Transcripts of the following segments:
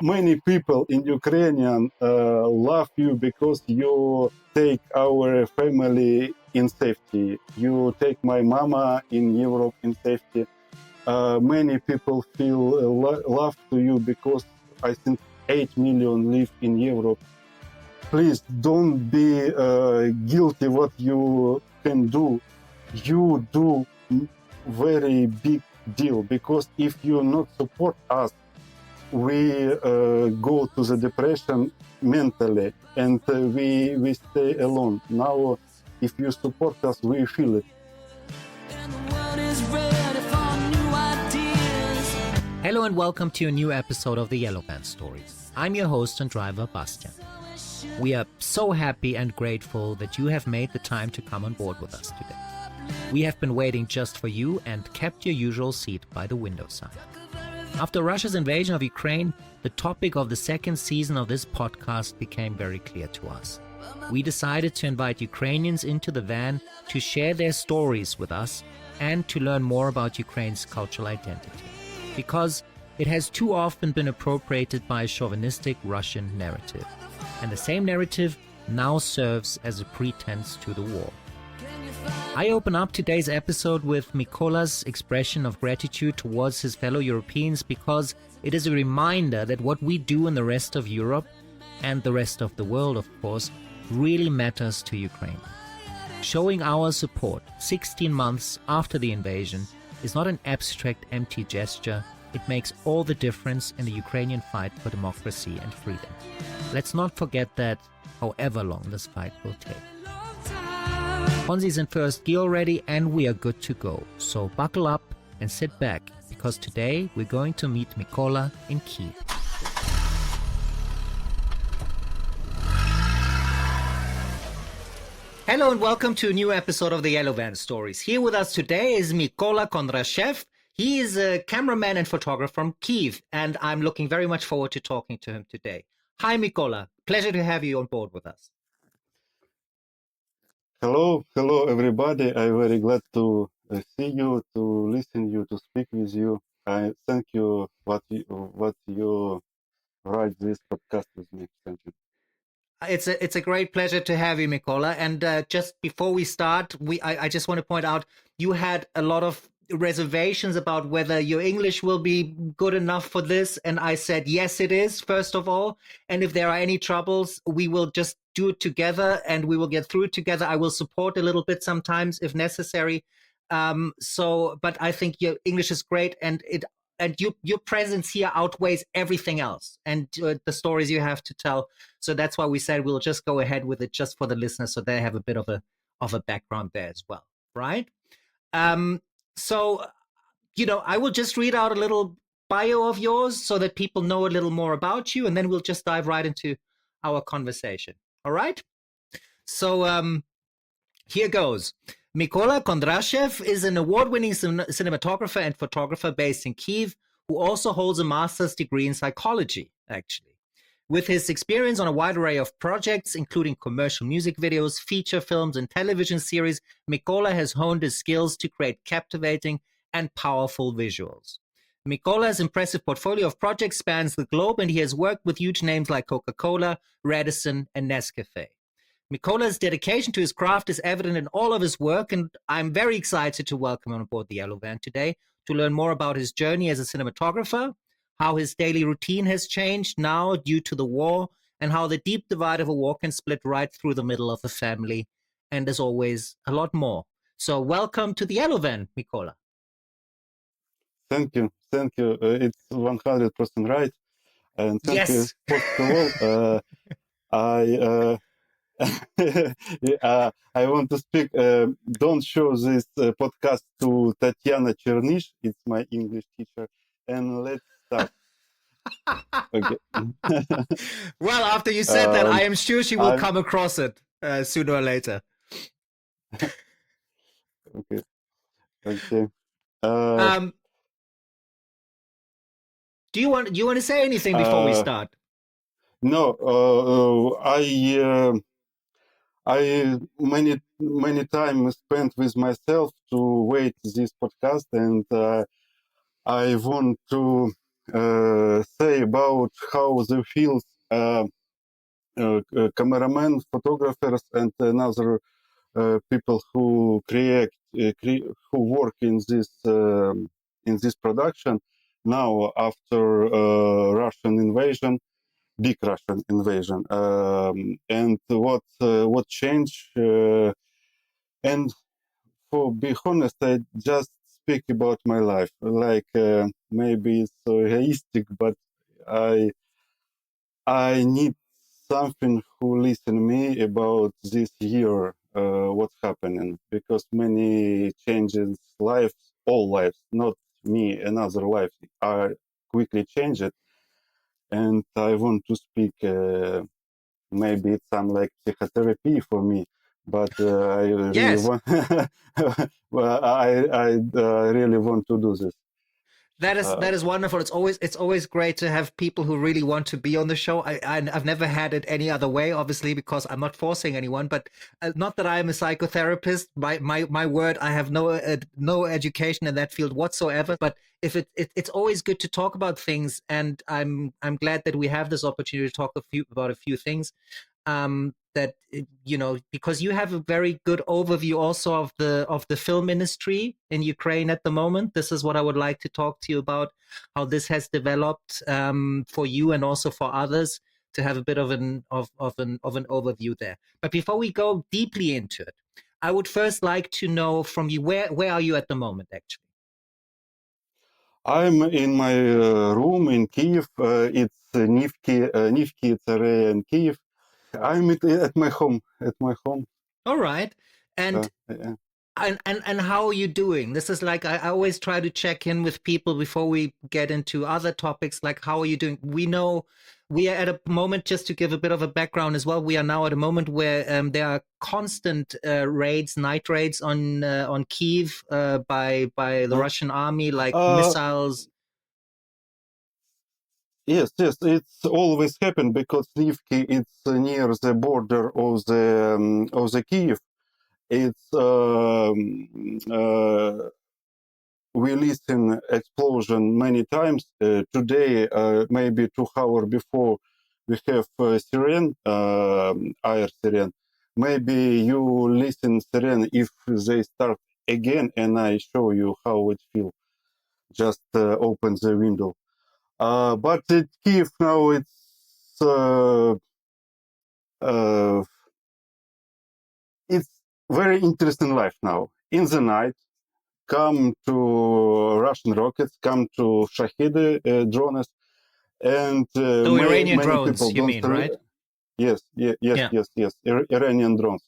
Many people in Ukrainian love you because you take our family in safety. You take my mama in Europe in safety. Many people feel love to you because I think 8 million live in Europe. Please don't be guilty what you can do. You do very big deal, because if you not support us, we go to the depression mentally, and we stay alone. Now, if you support us, we feel it. Hello and welcome to a new episode of the Yellow Van Stories. I'm your host and driver, Bastian. We are so happy and grateful that you have made the time to come on board with us today. We have been waiting just for you and kept your usual seat by the window side. After Russia's invasion of Ukraine, the topic of the second season of this podcast became very clear to us. We decided to invite Ukrainians into the van to share their stories with us and to learn more about Ukraine's cultural identity, because it has too often been appropriated by a chauvinistic Russian narrative. And the same narrative now serves as a pretense to the war. I open up today's episode with Mikola's expression of gratitude towards his fellow Europeans, because it is a reminder that what we do in the rest of Europe, and the rest of the world of course, really matters to Ukraine. Showing our support 16 months after the invasion is not an abstract, empty gesture. It makes all the difference in the Ukrainian fight for democracy and freedom. Let's not forget that, however long this fight will take. Ponzi's in first gear already, and we are good to go. So buckle up and sit back, because today we're going to meet Mikola in Kyiv. Hello and welcome to a new episode of the Yellow Van Stories. Here with us today is Mykola Kondrashev. He is a cameraman and photographer from Kyiv, and I'm looking very much forward to talking to him today. Hi, Mikola. Pleasure to have you on board with us. Hello, everybody. I'm very glad to see you, to listen you, to speak with you. I thank you what you write this podcast with me. Thank you. It's a great pleasure to have you, Mikola. And just before we start, I just want to point out you had a lot of reservations about whether your English will be good enough for this, and I said yes, it is, first of all. And if there are any troubles, we will just do it together and we will get through it together. I will support a little bit sometimes if necessary. But I think your English is great, and your presence here outweighs everything else, and the stories you have to tell. So that's why we said we'll just go ahead with it, just for the listeners, so they have a bit of a background there as well, right? So, I will just read out a little bio of yours so that people know a little more about you, and then we'll just dive right into our conversation. All right? So here goes. Mykola Kondrashev is an award-winning cinematographer and photographer based in Kyiv, who also holds a master's degree in psychology, actually. With his experience on a wide array of projects, including commercial music videos, feature films, and television series, Mikola has honed his skills to create captivating and powerful visuals. Mikola's impressive portfolio of projects spans the globe, and he has worked with huge names like Coca-Cola, Radisson, and Nescafe. Mikola's dedication to his craft is evident in all of his work, and I'm very excited to welcome him on board the Yellow Van today to learn more about his journey as a cinematographer, how his daily routine has changed now due to the war, and how the deep divide of a war can split right through the middle of the family, and as always, a lot more. So welcome to the Yellow Van, Mikola. Thank you. It's 100% right. And thank you. First of all, I want to speak. Don't show this podcast to Tatiana Chernish. It's my English teacher. And let's start. Okay. Well, after you said that, I am sure she will come across it sooner or later. Okay. Do you want to say anything before we start? No. I many many time spent with myself to wait this podcast, and I want to say about how the fields, cameramen, photographers, and another people who who work in this production now after Russian invasion, big Russian invasion, and what changed. And for be honest, I just speak about my life. Like maybe it's so egoistic, but I I need something who listen me about this year, what's happening, because many changes lives, all lives, not me, another life are quickly changed, and I want to speak. Maybe it sounds like psychotherapy for me, but I really Yes. want. Well, I really want to do this. That Uh, is wonderful. It's always great to have people who really want to be on the show. I've never had it any other way, obviously, because I'm not forcing anyone. But not that I'm a psychotherapist. My word, I have no education in that field whatsoever. But if it's always good to talk about things, and I'm glad that we have this opportunity to talk about a few things. That because you have a very good overview also of the film industry in Ukraine at the moment. This is what I would like to talk to you about, how this has developed for you and also for others, to have a bit of an overview there. But before we go deeply into it, I would first like to know from you, where are you at the moment, actually? I'm in my room in Kiev. It's Nivki, it's area in Kiev. I'm at my home. At my home. All right. And Yeah. and how are you doing? This is like, I always try to check in with people before we get into other topics, like how are you doing? We know we are at a moment, just to give a bit of a background as well, we are now at a moment where there are constant night raids on Kyiv by the Uh, Russian army, like uh, missiles. yes, yes. It's always happened because Nivki it's near the border of the Kiev. It's we listen explosion many times. Today, maybe 2 hours before, we have siren, air siren. Maybe you listen siren if they start again, and I show you how it feels. Just open the window. But at Kiev now, uh, it's very interesting life now. In the night, come to Russian rockets, come to Shahid drones, and So Iranian many people drones, you don't. mean, right? Yes, yes, Yeah. yes, yes. Iranian drones.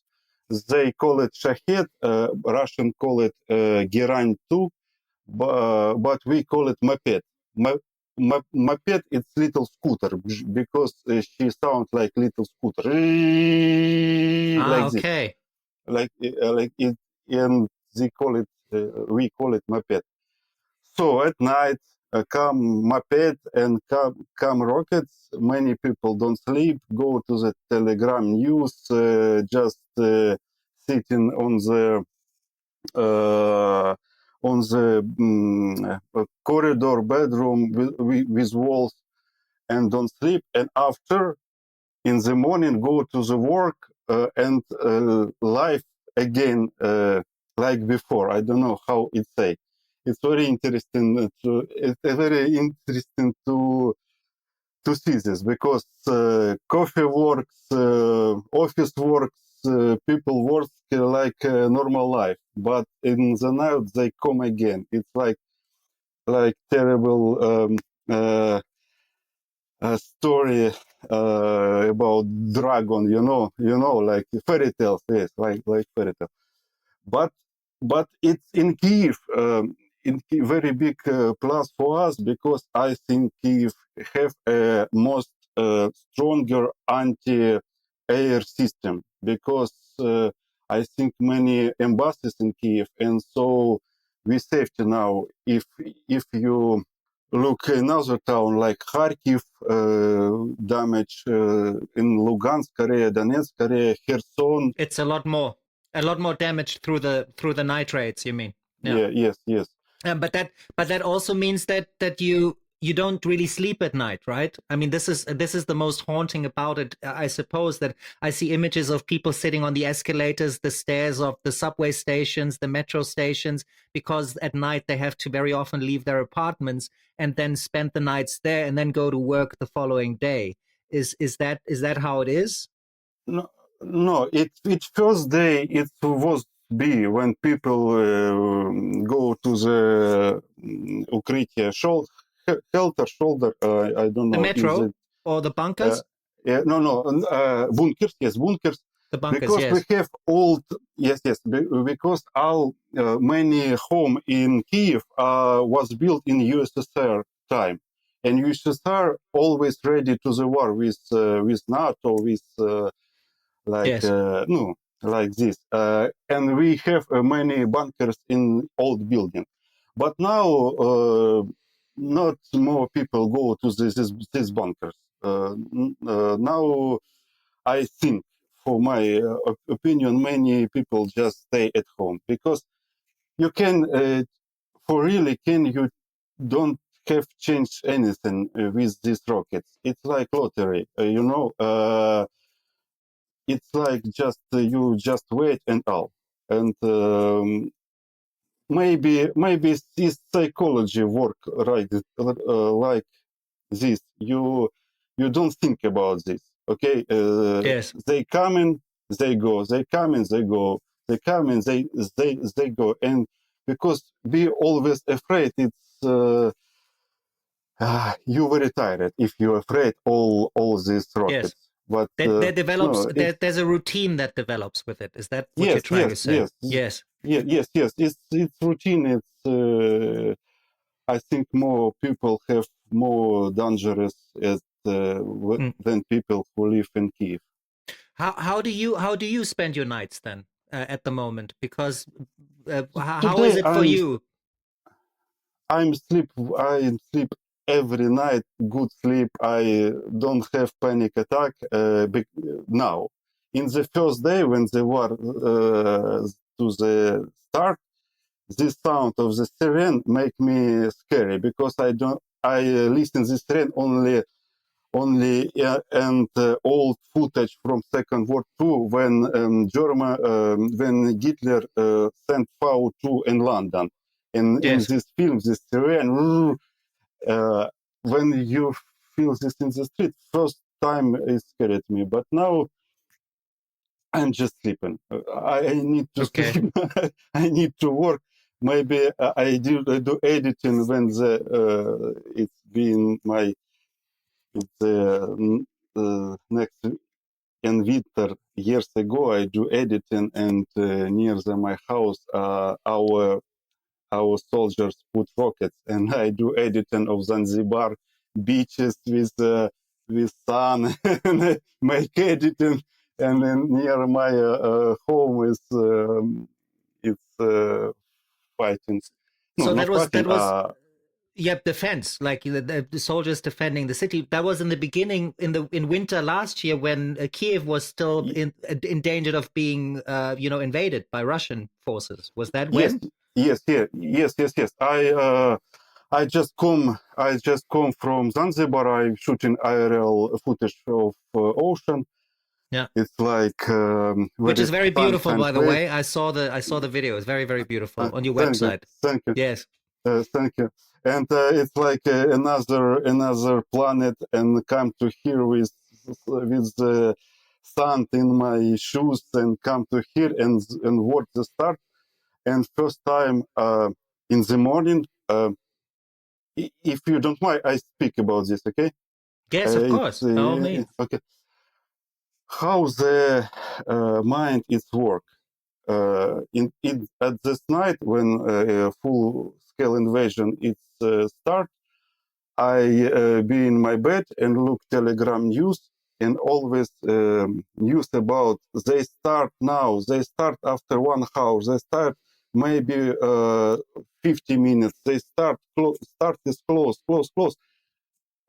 They call it Shahed. Russian call it Giran 2, but we call it moped. Moped, it's little scooter because she sounds like little scooter, Ah, like this, okay. like it, and they call it. We call it moped. So at night, come moped and come rockets. Many people don't sleep. Go to the Telegram news. Just sitting uh, on the corridor bedroom with walls and don't sleep. And after in the morning, go to the work and life again like before. I don't know how it say. It's very interesting. It's very interesting to see this because coffee works, office works, people work like normal life, but in the night they come again. It's like terrible a story about dragon, like fairy tales, yes, like fairy tale. But it's in Kiev, very big plus for us because I think Kiev have a most stronger anti-air system because I think many embassies in Kiev, and so we safety now. If you look another town like Kharkiv, damage in Lugansk area, Donetsk area, Kherson. It's a lot more. A lot more damage through the nitrates, you mean? Yeah. Yeah, yes, yes. But that also means that you don't really sleep at night, right? I mean, this is the most haunting about it. I suppose that I see images of people sitting on the escalators, the stairs of the subway stations, the metro stations, because at night they have to very often leave their apartments and then spend the nights there and then go to work the following day. Is that how it is? No, no. It first day it was be when people go to the укрытие, shelter, shoulder. I don't The know. Is metro it? or the Uh, bunkers? no, no. Bunkers. Yes, bunkers. The bunkers, Because we yes. have old. Yes, yes. Because all many home in Kiev was built in USSR time, and USSR always ready to the war with NATO with. Like Yes. no, like this. And we have many bunkers in old building, but now not more people go to these bunkers. Now I think, for my opinion, many people just stay at home because you can, for really, can you don't have changed anything with these rockets. It's like lottery, it's like just you just wait and all, and maybe this psychology work right like this. You don't think about this. Okay, Yes. they come in, they go. They come in, they go. They come in, they go. And because we always afraid, it's you very tired if you're afraid all these Yes. rockets. But That develops no, it's there's a routine that develops with it. Is that what you're yes, trying yes, to say? yes, Yes. yeah, yes, yes. It's routine. It's I think more people have more dangerous as Mm. than people who live in Kiev. How do you spend your nights then at the moment? Because how is Today it for you? I sleep every night. Good sleep. I don't have panic attack now. In the first day when the war to the start, this sound of the siren make me scary because I listen this siren only and old footage from Second World War when German when Hitler sent V2 in London. In Yes. this film, this siren, uh, when you feel this in the street, first time it scared me, but now I'm just sleeping. I need to Okay. sleep. I need to work. Maybe I do editing when it's been my the next in winter years ago. I do editing and near my house our soldiers put rockets, and I do editing of Zanzibar beaches with sun and I make editing, and then near my home is it's fighting. No, So not that fighting. was yeah, defense, like the soldiers defending the city. That was in the beginning in winter last year when Kiev was still in danger of being invaded by Russian forces. Was that Yes, when? yes, yes, yes, yes, yes. I just come from Zanzibar. I'm shooting aerial footage of ocean. Yeah. It's like Which very is very beautiful, sunshine by the place. way. I saw the video. It's very, very beautiful on your Thank you, website. thank you, Yes. thank you. And it's like another planet, and come to here with sand in my shoes, and come to here and watch the start. And first time in the morning, if you don't mind, I speak about this. Okay, Yes, of it's course. By all means. okay. How the mind is work in at this night when full scale invasion is start. I be in my bed and look Telegram news, and always news about they start now, they start after 1 hour, they start maybe 50 minutes, they start is close,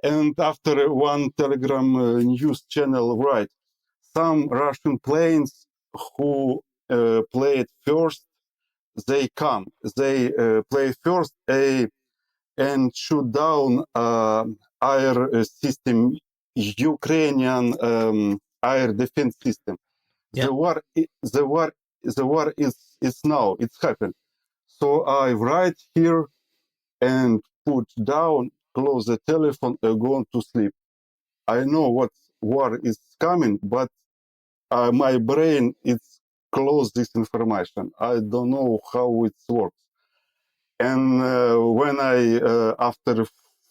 and after one Telegram news channel, right, some Russian planes who play it first. They come. They play first and shoot down air system, Ukrainian air defense system. Yeah. The war is now. It's happened. So I write here and put down, close the telephone, and go to sleep. I know what war is coming, but my brain is close this information. I don't know how it works. And when I, after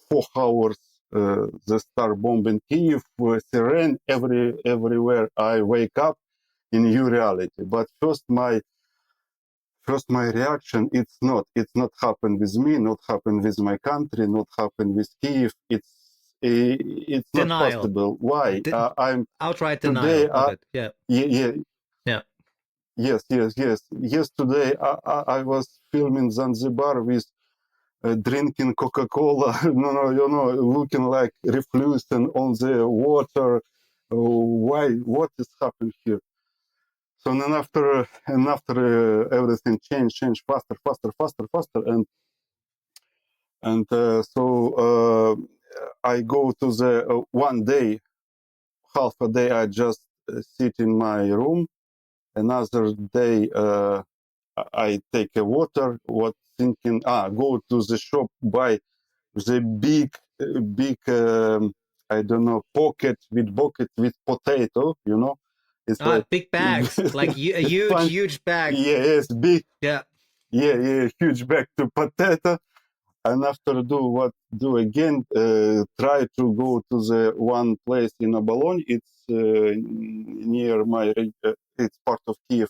4 hours, the start bombing Kyiv, siren everywhere, I wake up in new reality. But first my reaction, it's not happened with me, not happened with my country, not happened with Kyiv. It's not Denial. possible. Why? I'm Outright today. denial of it. Yeah. Yeah. Yeah. Yes. Yesterday, I was filming Zanzibar with drinking Coca-Cola, looking like refluxing on the water. Why? What is happening here? So then after everything changed faster, and I go to the one day, half a day I just sit in my room. Another day I take a water. What thinking? Go to the shop, buy the big I don't know pocket with potato. It's like Big bags, like a huge, fun. huge bag. Yes, big. Yeah. Yeah, huge bag to potato. And after do again, try to go to the one place in Obolon. It's near it's part of Kiev.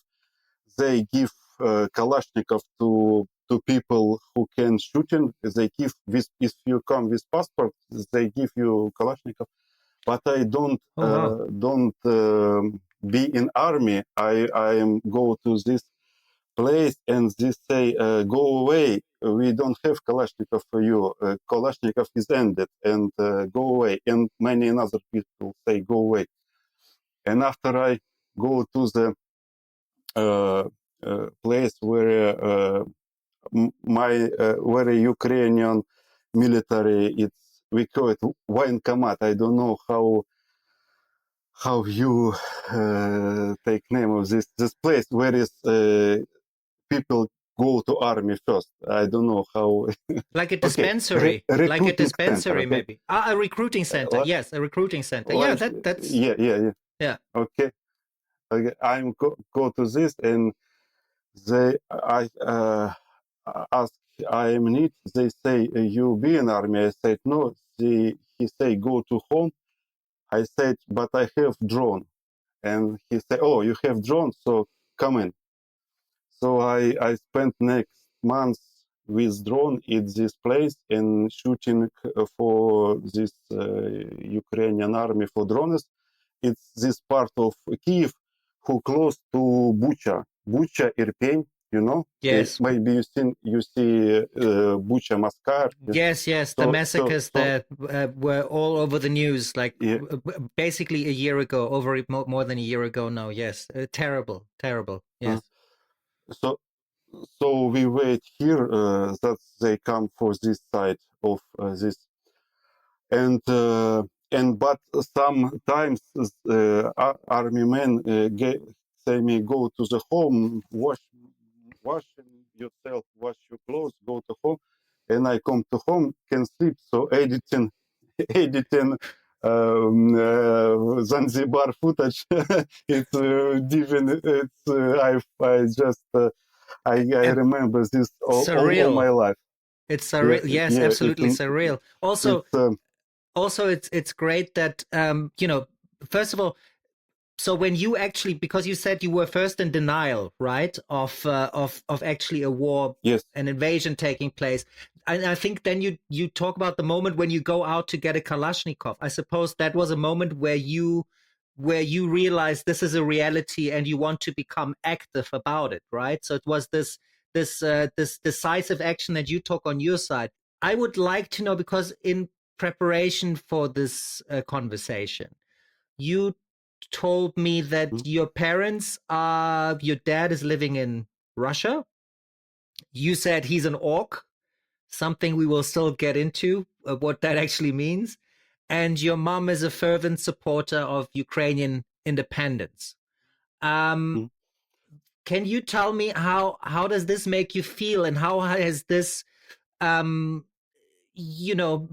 They give Kalashnikov to people who can shooting. They give with if you come with passport, they give you Kalashnikov. But I Oh wow. don't be in army. I am go to this place and they say go away. We don't have Kalashnikov for you. Kalashnikov is ended and go away. And many other people say go away. And after I go to the place where my very Ukrainian military, we call it военкомат. I don't know how you take name of this place where is people go to army first. I don't know how. Like a Okay, dispensary, like a recruiting center. dispensary, Okay, maybe. A recruiting center. Yes, a recruiting center. Yeah, like that's yeah. yeah. Okay, I'm go to this and they I ask I am need. They say you be in army. I said no. He say go to home. I said but I have drone, and he said oh you have drone so come in. So I spent next month with drone in this place and shooting for this Ukrainian army for drones. It's this part of Kiev who close to Bucha, Irpin. Yes. Maybe you see Bucha massacre. Yes, the massacres So that were all over the news, like yeah. basically a year ago, over more than a year ago now. Yes, terrible. uh, Yes. so so we wait here that they come for this side of this and but sometimes army men say me go to the home wash yourself wash your clothes go to home and I come to home can sleep so editing editing Zanzibar footage it's different it's I just I And remember this all surreal. my life It's yeah surreal. Yes, yeah absolutely surreal. Also, it's it's great that first of all, so when you actually, because you said you were first in denial, right, of actually a war, yes an invasion taking place, and I think then you talk about the moment when you go out to get a Kalashnikov. I suppose that was a moment where you realize this is a reality and you want to become active about it, right? So it was this decisive action that you took on your side. I would like to know, because in preparation for this conversation, you told me that mm, your parents your dad is living in Russia. You said he's an orc, something we will still get into what that actually means. And your mom is a fervent supporter of Ukrainian independence. Um, mm, can you tell me how does this make you feel, and how has this um, you know,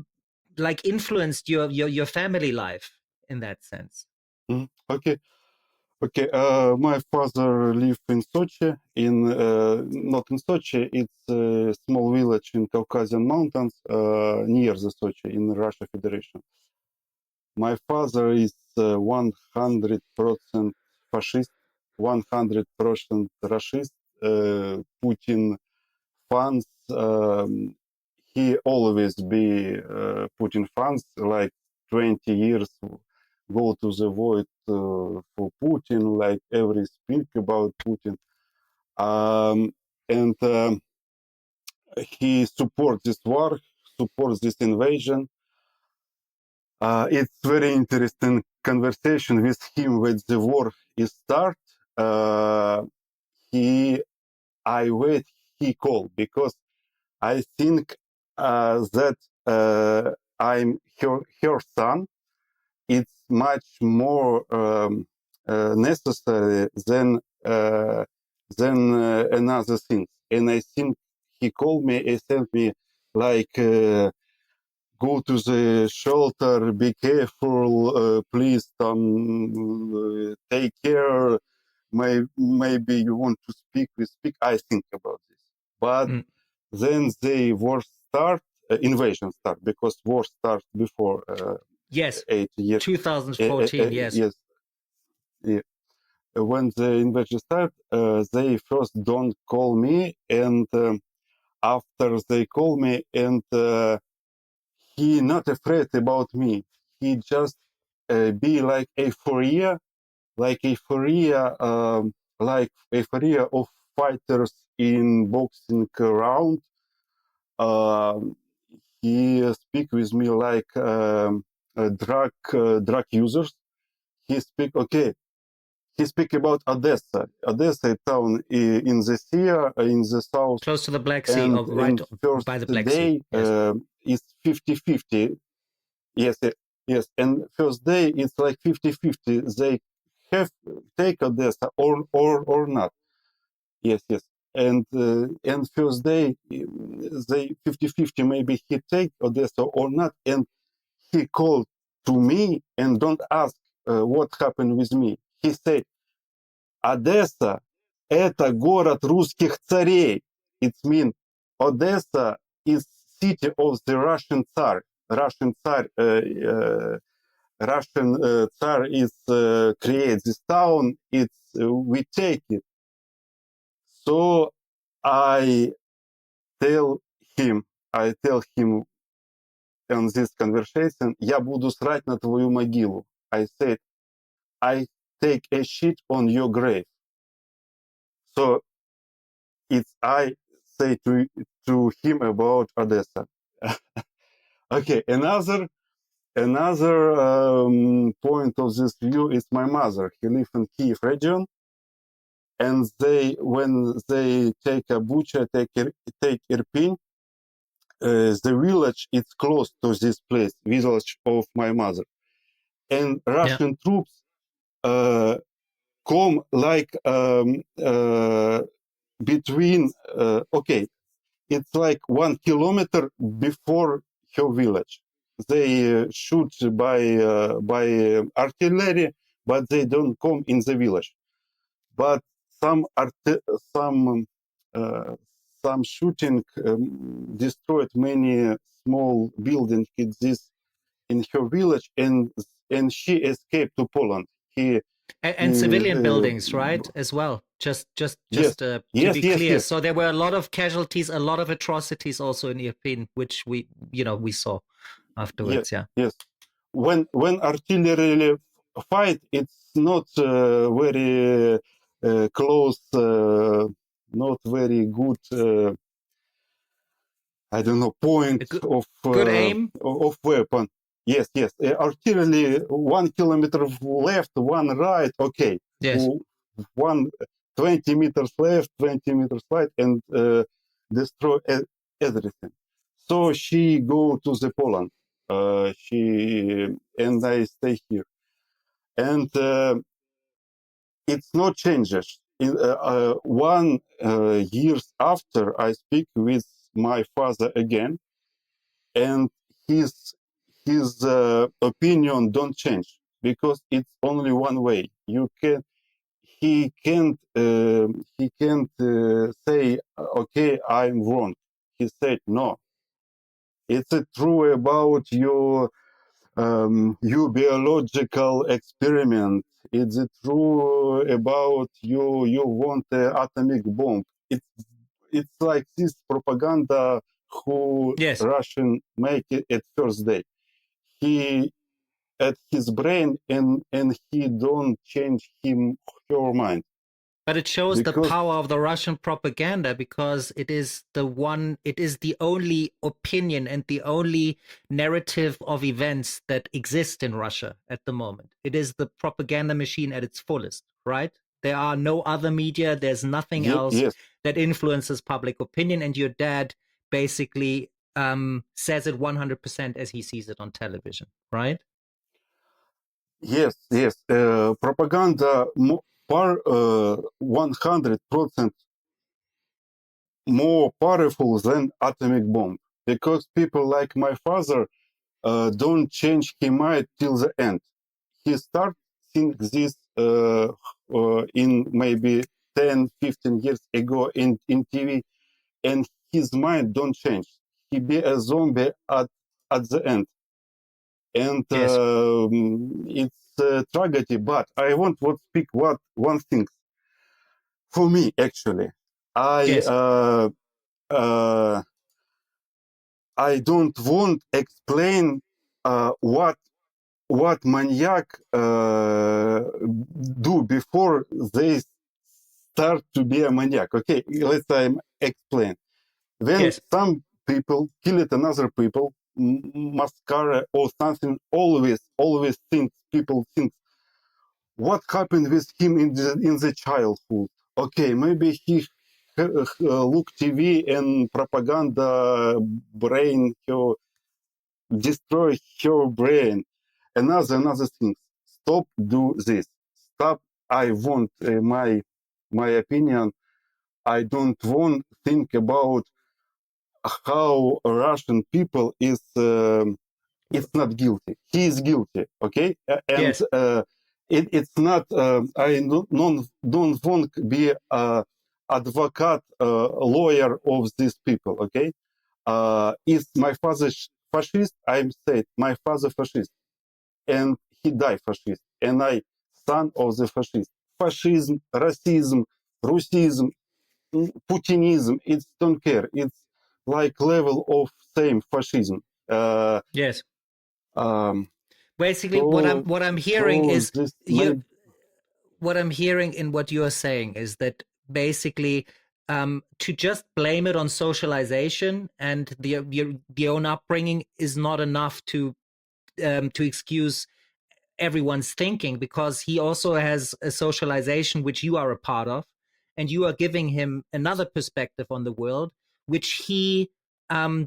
like influenced your family life in that sense? Okay. Okay, my father lived in Sochi, in not in Sochi, it's a small village in Caucasian Mountains near the Sochi in Russia Federation. My father is 100% fascist, 100% Russian. Putin fans. He always be Putin fans, like 20 years go to the void for Putin, like every speak about Putin. And he supports this war, supports this invasion. It's very interesting conversation with him when the war is start. He, I wait, he called because I think that I'm her son. It's much more necessary than another thing. And I think he called me and sent me like go to the shelter, be careful, please take care. Maybe you want to speak, we speak. I think about this. But Mm. then the war start, invasion start, because war starts before Yes, 8 years. 2014. Yes, Yes, yeah. When the invasion start, they first don't call me, and after they call me, and he not afraid about me. He just be like euphoria of fighters in boxing round. Um, he speak with me like drug users. He speak okay. He speak about Odessa. Odessa town in the sea, in the south, close to the Black Sea, and or right in first by the Black Sea. day Yes. it's 50-50. Yes, yes. And first day it's like 50-50. They have take Odessa or not. Yes, yes. And first day they 50-50 maybe he take Odessa or not. And he called to me and don't ask what happened with me. He said, Одесса– это город русских царей. It means Odessa is city of the Russian Tsar. Russian Tsar, Russian Tsar is create this town. It's we take it. So I tell him, I tell him on this conversation, я буду срать на твою могилу. I said, I take a shit on your grave. So it's I say to him about Odessa. Okay, another point of this view is my mother. He lives in Kiev region, and they when they take a butcher, take Irpin, the village is close to this place, village of my mother, and Yeah. Russian troops uh, come like between okay, it's like 1 kilometer before her village. They shoot by artillery, but they don't come in the village. But some some uh, some shooting destroyed many small buildings in her village, and she escaped to Poland. And He civilian buildings, right, as well. yes, To yes, be yes, clear, yes, so there were a lot of casualties, a lot of atrocities also in Irpin, which we saw yes, afterwards. Yeah. yes. When artillery fight, it's not very close, not very good. I don't know A point good aim. of weapon. Yes, yes. Artillery, 1 kilometer left, one right. Okay, Yes. 20 meters left, 20 meters right, and destroy everything. So she go to the Poland. She and I stay here, and it's not changes. In 1 years after, I speak with my father again, and his opinion don't change because it's only one way. He can't say okay, I'm wrong. He said no. It's true about your biological experiment. It's true about you want an atomic bomb. It's like this propaganda who Yes. Russian make it at first day. He at his brain and he don't change her mind But it shows the because power of the Russian propaganda because it is the only opinion and the only narrative of events that exist in Russia at the moment. It is the propaganda machine at its fullest, right? There are no other media, there's nothing else yes, that influences public opinion, and your dad basically says it 100% as he sees it on television, right? yes. Propaganda 100% more powerful than atomic bomb because people like my father don't change his mind till the end. He start think this in maybe 10, 15 years ago in TV, and his mind don't change. He be a zombie at the end, and Yes. it's a tragedy. But I want to speak what one thing for me actually. I Yes. uh, I don't want explain what maniac do before they start to be a maniac. Okay, let's explain. When Yes. some people kill it another people, mascara or something, always people think what happened with him in the childhood. Okay, maybe he look TV and propaganda brain destroy her brain. Another thing. Stop do this. Stop. I want my opinion. I don't want think about how Russian people is. It's not guilty. He is guilty. Okay, and Yes. it's not. I don't want to be a advocate, lawyer of these people. Okay, is my father fascist? I'm said my father fascist, and he died fascist, and I son of the fascist. Fascism, racism, Russism, Putinism. It's don't care. It's like level of same fascism. Yes. Um, Basically, so what I'm hearing so is this you maybe what I'm hearing in what you're saying is that basically to just blame it on socialization and the own upbringing is not enough to excuse everyone's thinking, because he also has a socialization which you are a part of, and you are giving him another perspective on the world which he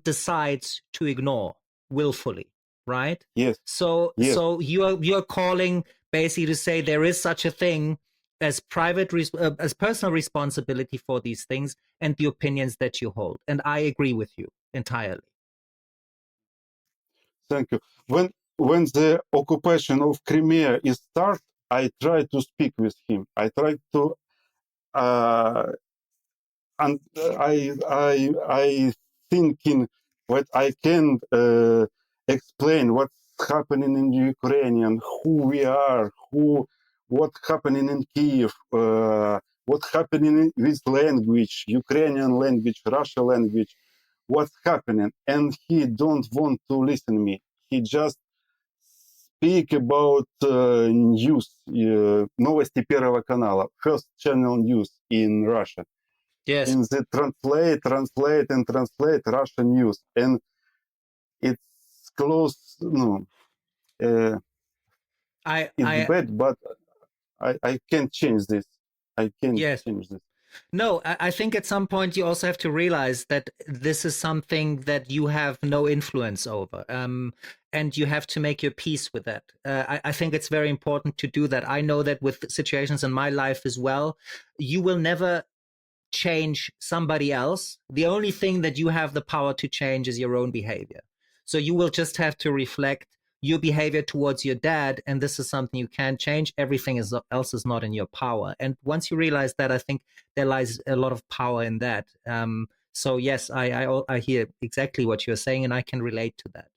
decides to ignore willfully, right? yes, yes, So you're calling basically to say there is such a thing as as personal responsibility for these things and the opinions that you hold, and I agree with you entirely. thank you. When the occupation of Crimea is start, I try to speak with him. I try to uh, and I thinking what I can explain what's happening in Ukrainian, who we are, what happening in Kiev, what happening with language, Ukrainian language, Russian language, what's happening, and he don't want to listen me. He just speak about news, новости Первого канала, first channel news in Russia Yes. in the translate Russian news, and it's close. No, Uh, I it's I bad, but I can't change this. I can't yes. change this. No, I think at some point you also have to realize that this is something that you have no influence over. And you have to make your peace with that. I think it's very important to do that. I know that with situations in my life as well, you will never change somebody else. The only thing that you have the power to change is your own behavior. So you will just have to reflect your behavior towards your dad, and this is something you can change. Everything else is not in your power. And once you realize that, I think there lies a lot of power in that. So yes, I hear exactly what you're saying, and I can relate to that.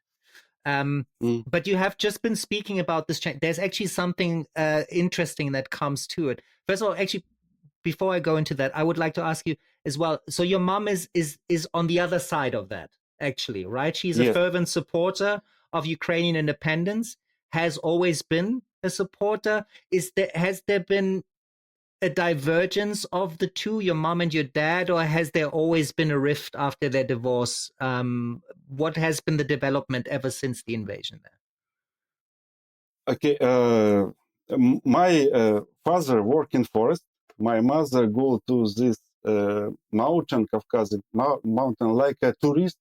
Mm. But you have just been speaking about this change. There's actually something interesting that comes to it. First of all, actually, before I go into that, I would like to ask you as well. So your mom is on the other side of that, actually, right? She's a Yes. fervent supporter of Ukrainian independence, has always been a supporter. Has there been a divergence of the two, your mom and your dad, or has there always been a rift after their divorce? What has been the development ever since the invasion there? Okay. My father work in forest. My mother go to this mountain, Caucasian mountain, like a tourist,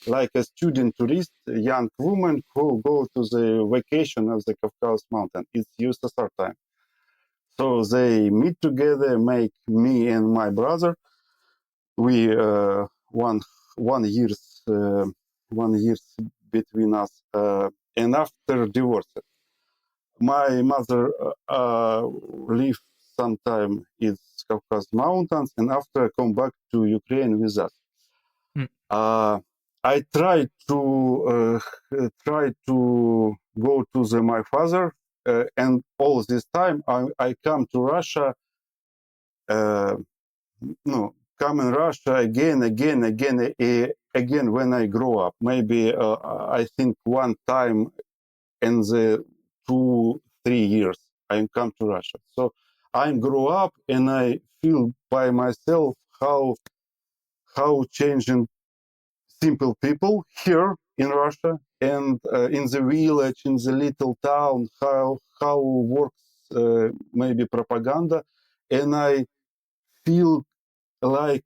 like a student tourist, a young woman who go to the vacation of the Caucasus mountain. It's USSR time. So they meet together, make me and my brother. We one years 1 year between us, and after divorce, my mother lived some time in Caucasus mountains, and after come back to Ukraine with us. Mm. I try to go to my father, and all this time I come to Russia. Uh, no, come in Russia again when I grow up. Maybe I think one time in the 2-3 years I come to Russia. So I grow up and I feel by myself how changing simple people here in Russia and in the village, in the little town, how works maybe propaganda, and I feel like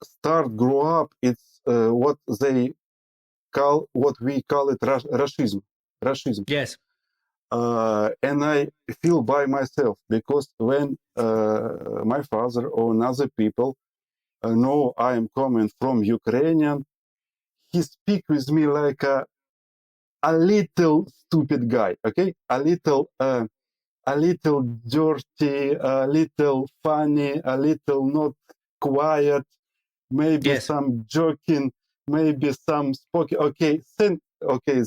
start grow up. It's what we call it Russism. Yes. And I feel by myself because when my father or other people know I am coming from Ukrainian, he speak with me like a little stupid guy, okay, a little dirty, a little funny, a little not quiet, maybe Yes. some joking, maybe some spoken. Okay,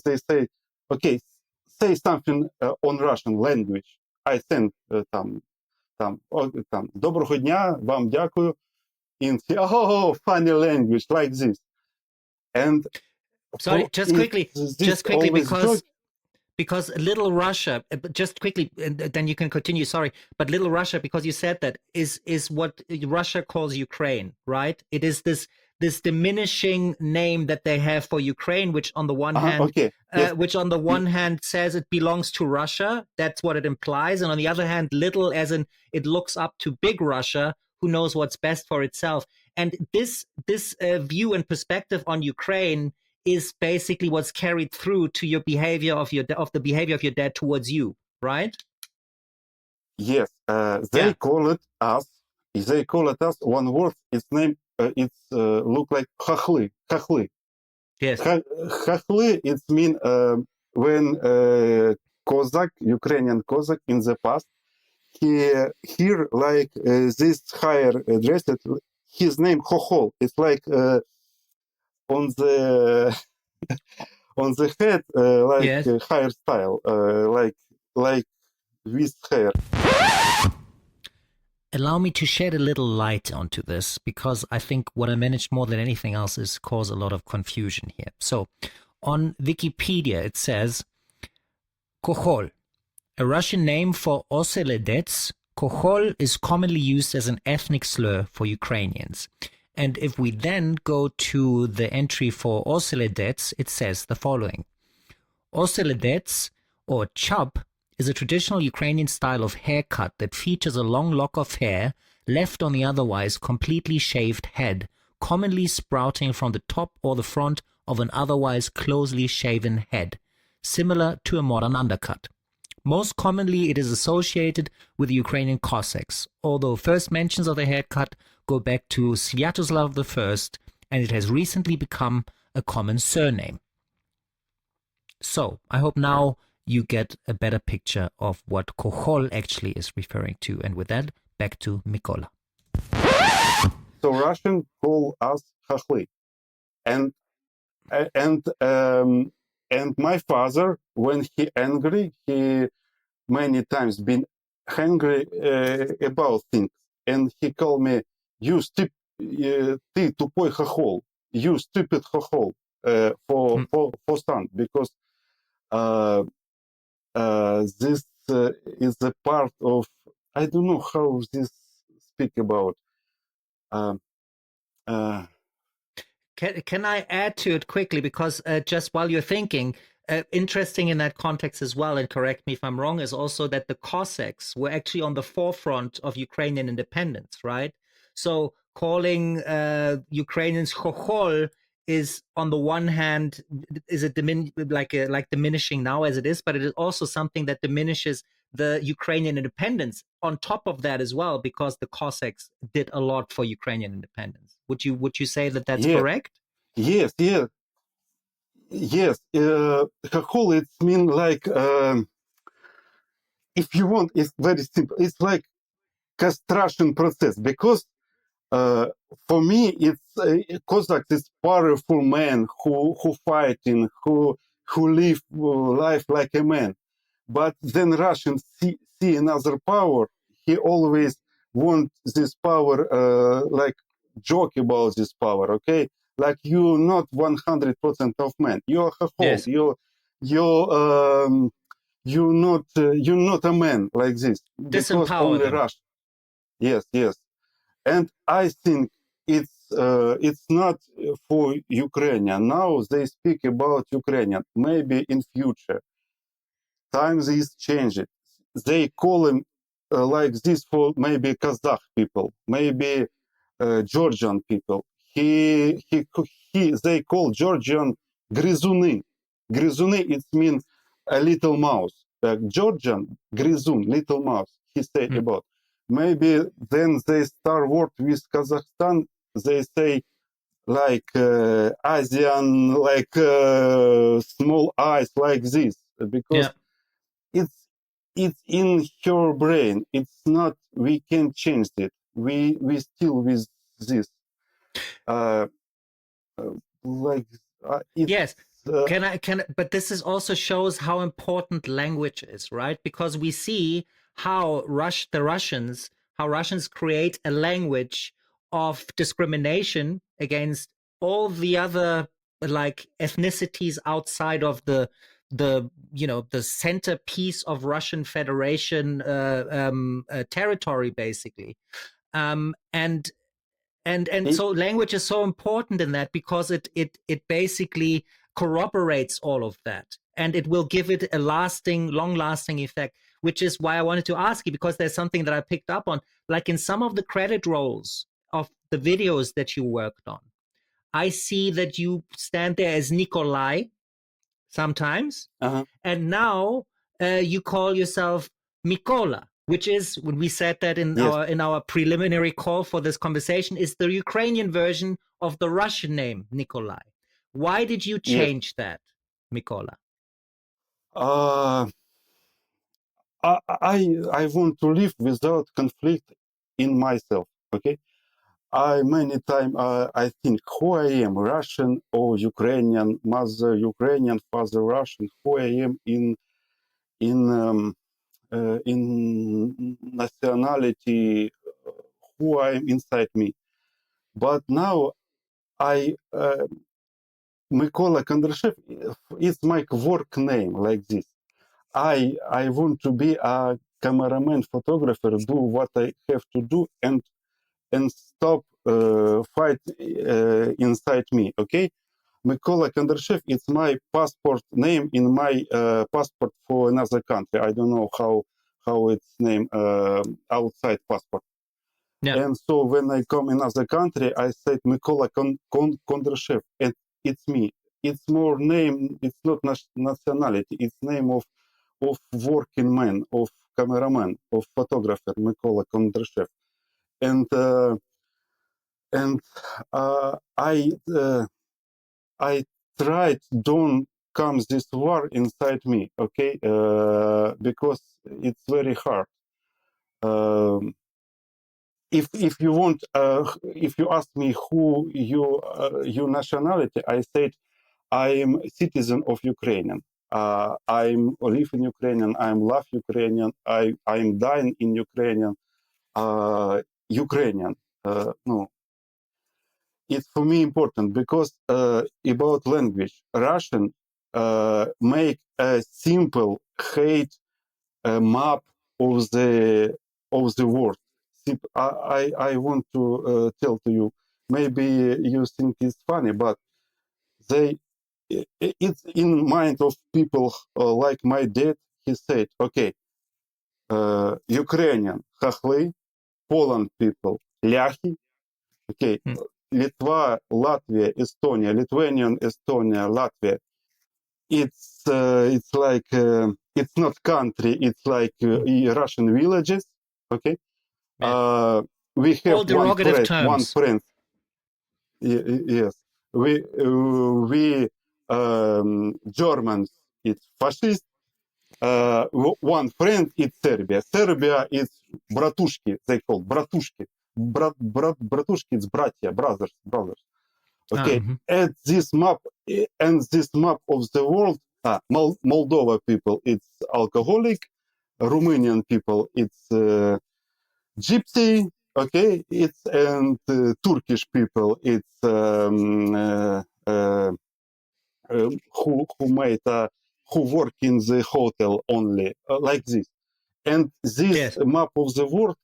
they say, okay, say something on Russian language. I send там, доброго дня, вам дякую, in oh, funny language like this. And Sorry, just it's quickly, this always joke. because Little Russia, just quickly, and then you can continue. Sorry, but Little Russia, because you said that is what Russia calls Ukraine, right? It is this diminishing name that they have for Ukraine, which on the one hand, Okay, yes, says it belongs to Russia. That's what it implies, and on the other hand, little as in it looks up to big Russia, who knows what's best for itself. And this view and perspective on Ukraine is basically what's carried through to your behavior of the behavior of your dad towards you, right? yes. Yeah. They call it us. They call it us. One word. Its name. It's look like хохлы. Yes. Хохлы. It mean when Cossack, Ukrainian Cossack in the past, he here like this higher dressed. His name Hohol. It's like on the on the head, like Yes. hairstyle, like with hair. Allow me to shed a little light onto this because I think what I managed more than anything else is cause a lot of confusion here. So on Wikipedia, it says Kochol, a Russian name for Oseledets. Kochol is commonly used as an ethnic slur for Ukrainians. And if we then go to the entry for Oseledets, it says the following. Oseledets, or chub, is a traditional Ukrainian style of haircut that features a long lock of hair left on the otherwise completely shaved head, commonly sprouting from the top or the front of an otherwise closely shaven head, similar to a modern undercut. Most commonly, it is associated with the Ukrainian Cossacks, although first mentions of the haircut go back to Sviatoslav I, and it has recently become a common surname. So, I hope now you get a better picture of what Khokhol actually is referring to. And with that, back to Mykola. So Russian call us chachli, and my father, when he angry, he many times been angry about things, and he called me, "You stupid, ты тупой хохол, you stupid хохол," for son, because this is a part of, I don't know how this speak about. Can I add to it quickly? Because just while you're thinking, interesting in that context as well, and correct me if I'm wrong, is also that the Cossacks were actually on the forefront of Ukrainian independence, right? So calling Ukrainians Khokhol is, on the one hand, is a like diminishing now as it is, but it is also something that diminishes the Ukrainian independence on top of that as well, because the Cossacks did a lot for Ukrainian independence. Would you say that that's correct? Yes. Хохол, it means like, if you want, it's very simple. It's like castration process, because for me, it's Cossack is powerful man who fighting, who live life like a man. But then Russians see another power. He always want this power, like joke about this power. Okay, like you're not 100% of man. You're a whole. Yes. You're not a man like this, because only Russia. Yes. And I think it's not for Ukrainian. Now they speak about Ukrainian. Maybe in future, times is changed. They call him like this for maybe Kazakh people, maybe Georgian people. They call Georgian gryzuny. Gryzuny, it means a little mouse. Georgian gryzun, little mouse. He say about. Maybe then they start work with Kazakhstan. They say like Asian, like small eyes, like this, because it's in her brain. It's not. We can change it. We still with this. Yes. But this is also shows how important language is, right? Because we see how Russians create a language of discrimination against all the other like ethnicities outside of the centerpiece of Russian Federation territory, basically. So language is so important in that, because it basically corroborates all of that, and it will give it a long-lasting effect, which is why I wanted to ask you, because there's something that I picked up on, like in some of the credit rolls of the videos that you worked on. I see that you stand there as Nikolai sometimes, and now you call yourself Mikola, which is, when we said that in our preliminary call for this conversation, is the Ukrainian version of the Russian name Nikolai. Why did you change that, Mikola? I want to live without conflict in myself. Okay, many times I think who I am, Russian or Ukrainian, mother Ukrainian, father Russian, who I am in nationality, who I am inside me. But now Mykola Kondrashev is my work name, like this. I want to be a cameraman, photographer, do what I have to do, and stop fight inside me. Okay, Mykola Kondrashev, it's my passport name in my passport for another country. I don't know how it's named outside passport. Yeah. And so when I come in another country, I said Mykola Kondrashev, and it's me. It's more name. It's not nationality. It's name of working man, of cameraman, of photographer, Mykola Kondrashev. And I tried don't come this war inside me, okay? Because it's very hard. If you want, if you ask me who your nationality, I said I'm citizen of Ukrainian. I'm live in Ukrainian. I'm love Ukrainian. I'm dying in Ukrainian. Ukrainian. No, it's for me important because about language, Russian make a simple hate map of the world. I want to tell to you. Maybe you think it's funny, but they it's in mind of people like my dad. He said, "Okay, Ukrainian хохлы, Poland people ляхи, okay, Mm. Litva, Latvia, Estonia, Lithuanian, Estonia, Latvia. It's like it's not country. It's like Russian villages. Okay, Yeah. we have All derogative one terms. friend. Yes, we Germans. It's fascist. One friend is Serbia. Serbia is братушки. They call братушки. Братушки is братья, brothers. Okay, Mhm. at this map and this map of the world, Moldova people, it's alcoholic. Romanian people, it's gypsy. Okay, it's and Turkish people, it's who made who work in the hotel only like this. And this Yes. map of the world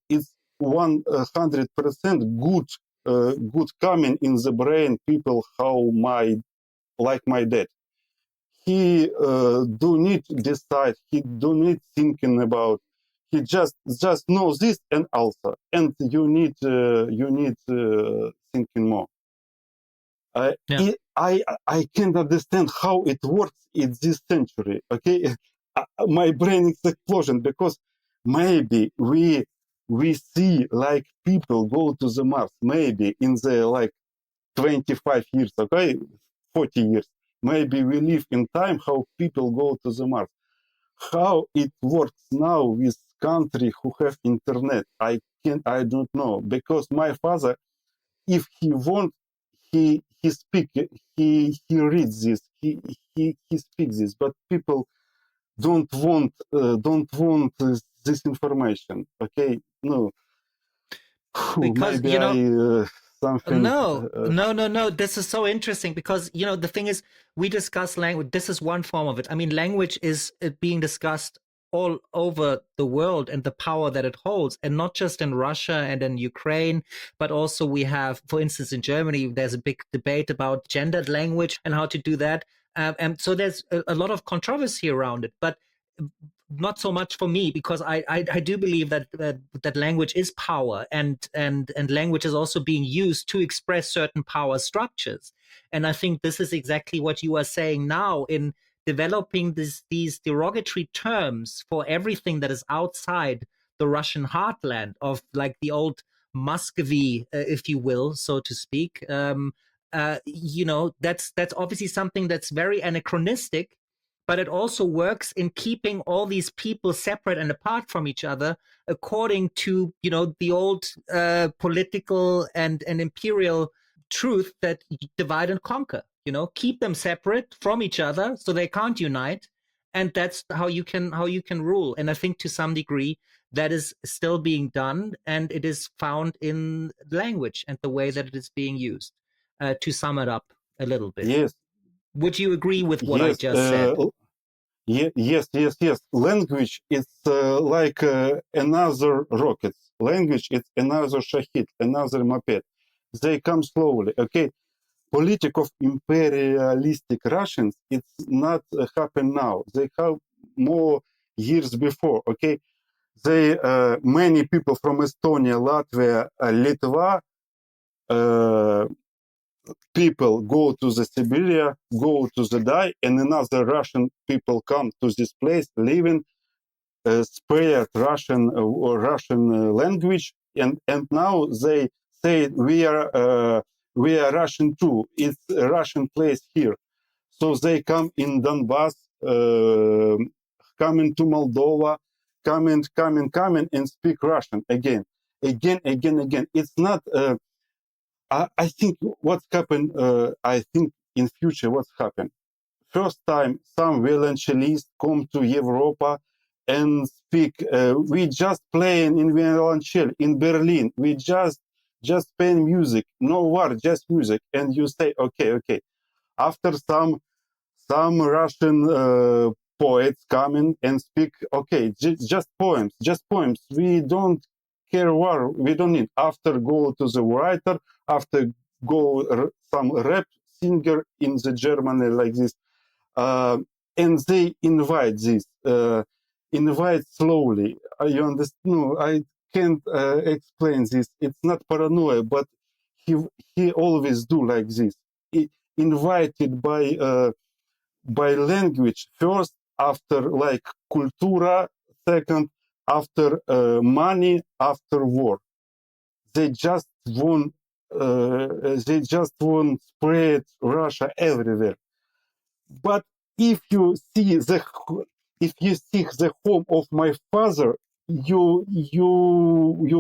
is 100% good coming in the brain people how like my dad. He do need decide. He do need thinking about. He just knows this and also, and you need thinking more. Yeah. I can't understand how it works in this century. Okay, my brain is explosion because maybe we see like people go to the Mars. Maybe in the like 25 years, okay, 40 years. Maybe we live in time how people go to the Mars. How it works now with country who have internet, I don't know because my father, if he want, he speak, he reads this, he speaks this, but people don't want this information. Okay, no, Because, maybe I something. no, no, no, no. This is so interesting because, the thing is, we discuss language. This is one form of it. I mean, language is being discussed all over the world and the power that it holds, and not just in Russia and in Ukraine, but also we have, for instance, in Germany, there's a big debate about gendered language and how to do that. And so there's a lot of controversy around it. But not so much for me because I do believe that language is power and language is also being used to express certain power structures. And I think this is exactly what you are saying now in developing these derogatory terms for everything that is outside the Russian heartland of like the old Muscovy, if you will, so to speak. That's obviously something that's very anachronistic, but it also works in keeping all these people separate and apart from each other according to the old political and imperial truth that divide and conquer. Keep them separate from each other so they can't unite, and that's how you can rule. And I think to some degree that is still being done, and it is found in language and the way that it is being used. To sum it up a little bit, Yes, would you agree with what I yes, just said? yes. Language is like another rocket. Language is another shahid, another moped. They come slowly. Okay, politic of imperialistic Russians, it's not happen now. They have more years before. Okay, they many people from Estonia, Latvia, Litva, people go to the Siberia, go to the die, and another Russian people come to this place, living, spread Russian or Russian language, and now they say we are Russian too. It's a Russian place here, so they come in Donbass, come into Moldova, coming, and speak Russian again. It's not. I think what's happened. I think in future what's happened. First time some violoncelists come to Europa and speak. We just playing in violoncelle in Berlin. We just playing music, no war, just music. And you say, okay. After some Russian poets come in and speak, okay, just poems. We don't care war. We don't need. After go to the writer, after go some rap singer in the Germany like this, uh, and they invite slowly. You understand? No, I can't explain this. It's not paranoia, but he always do like this. He invited by language first, after like cultura second, after money, after war. They just want spread Russia everywhere. But if you see the home of my father, your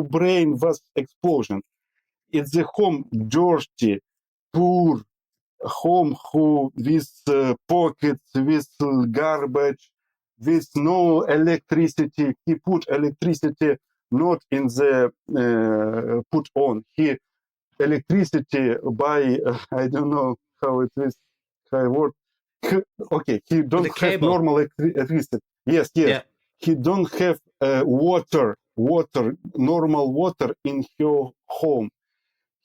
brain was explosion. It's the home dirty, poor home who with pockets, with garbage, with no electricity. He put electricity not in the put on. He electricity by I don't know how it is, how it works. Okay, he With a don't have cable. normal electricity. Yes. Yeah. He don't have normal water in your home.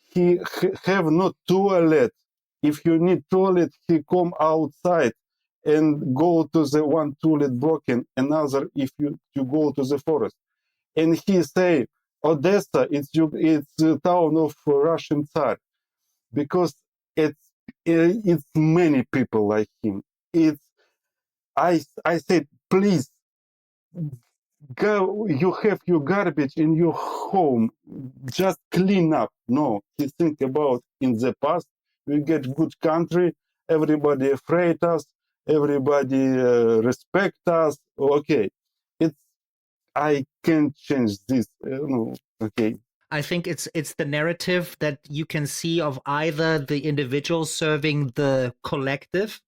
He have no toilet. If you need toilet, he come outside and go to the one toilet broken, another if you go to the forest. And he say, Odessa, it's the town of Russian Tsar, because it's many people like him. It's I said, please go. You have your garbage in your home. Just clean up. No, he think about in the past. We get good country. Everybody afraid us. Everybody respect us. Okay, it's I can't change this. No, okay. I think it's the narrative that you can see of either the individual serving the collective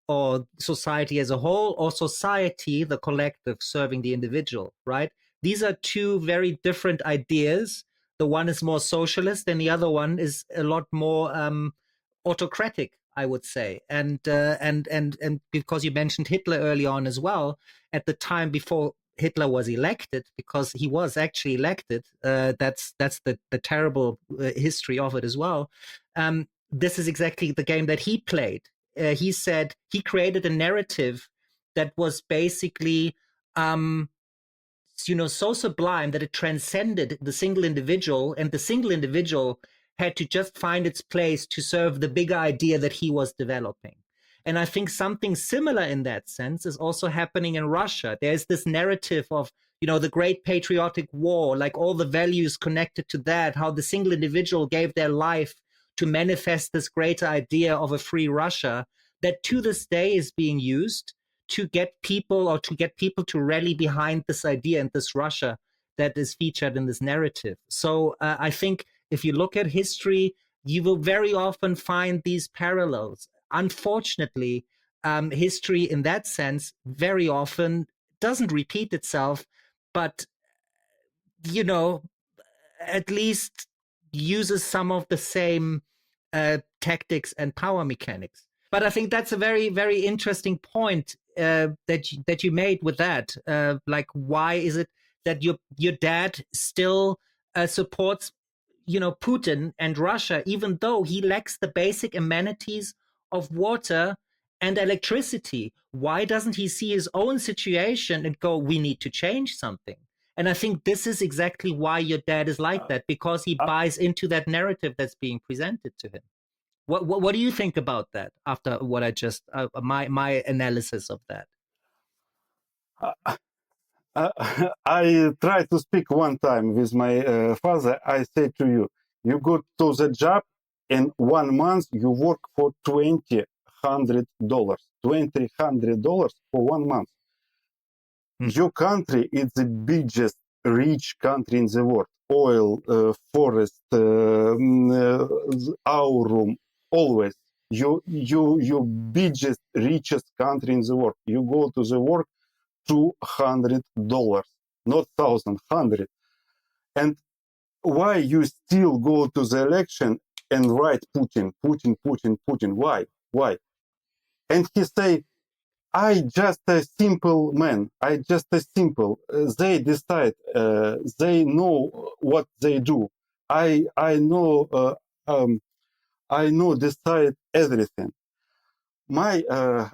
or society as a whole, or society, the collective, serving the individual, right? These are two very different ideas. The one is more socialist, and the other one is a lot more autocratic, I would say. And because you mentioned Hitler early on as well, at the time before Hitler was elected, because he was actually elected, that's the terrible history of it as well. This is exactly the game that he played. He said he created a narrative that was basically so sublime that it transcended the single individual, and the single individual had to just find its place to serve the bigger idea that he was developing. And I think something similar in that sense is also happening in Russia. There's this narrative of the great patriotic war, like all the values connected to that, how the single individual gave their life to manifest this greater idea of a free Russia, that to this day is being used to get people to rally behind this idea and this Russia that is featured in this narrative. So I think if you look at history, you will very often find these parallels. Unfortunately, history in that sense very often doesn't repeat itself, but at least uses some of the same tactics and power mechanics. But I think that's a very, very interesting point that you made with that. Like, why is it that your dad still supports Putin and Russia, even though he lacks the basic amenities of water and electricity? Why doesn't he see his own situation and go, we need to change something? And I think this is exactly why your dad is like that, because he Uh, buys into that narrative that's being presented to him. What do you think about that after what I just my analysis of that? uh, I try to speak one time with my father. I say to you, you go to the job, in 1 month you work for $2,000, $2,000 for 1 month. Hmm. Your country is the biggest rich country in the world. Oil, forest, aurum, always. You biggest, richest country in the world. You go to the work, $200, not thousand, hundred. And why you still go to the election and write Putin, Putin, Putin, Putin? Why? Why? And he say, I just a simple man. I just a simple. They decide. They know what they do. I know. I know decide everything. My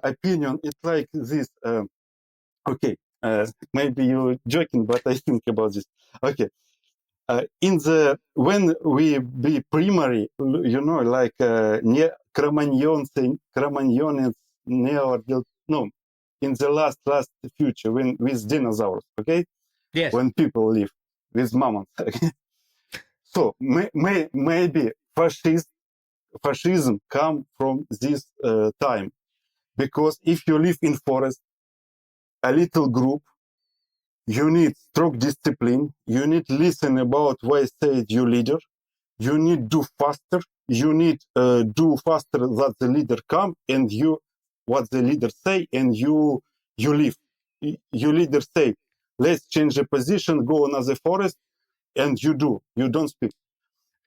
opinion is like this. Okay, maybe you're joking, but I think about this. Okay, in the when we be primary, like Cro-Magnonians never no, in the last future when with dinosaurs, okay, Yes. when people live with mammoths. Okay? So maybe fascism come from this time, because if you live in forest, a little group, you need strong discipline. You need listen about why said your leader. You need do faster. You need do faster that the leader come and you what the leader say and you leave. Your leader say, let's change the position, go another forest, and you don't speak.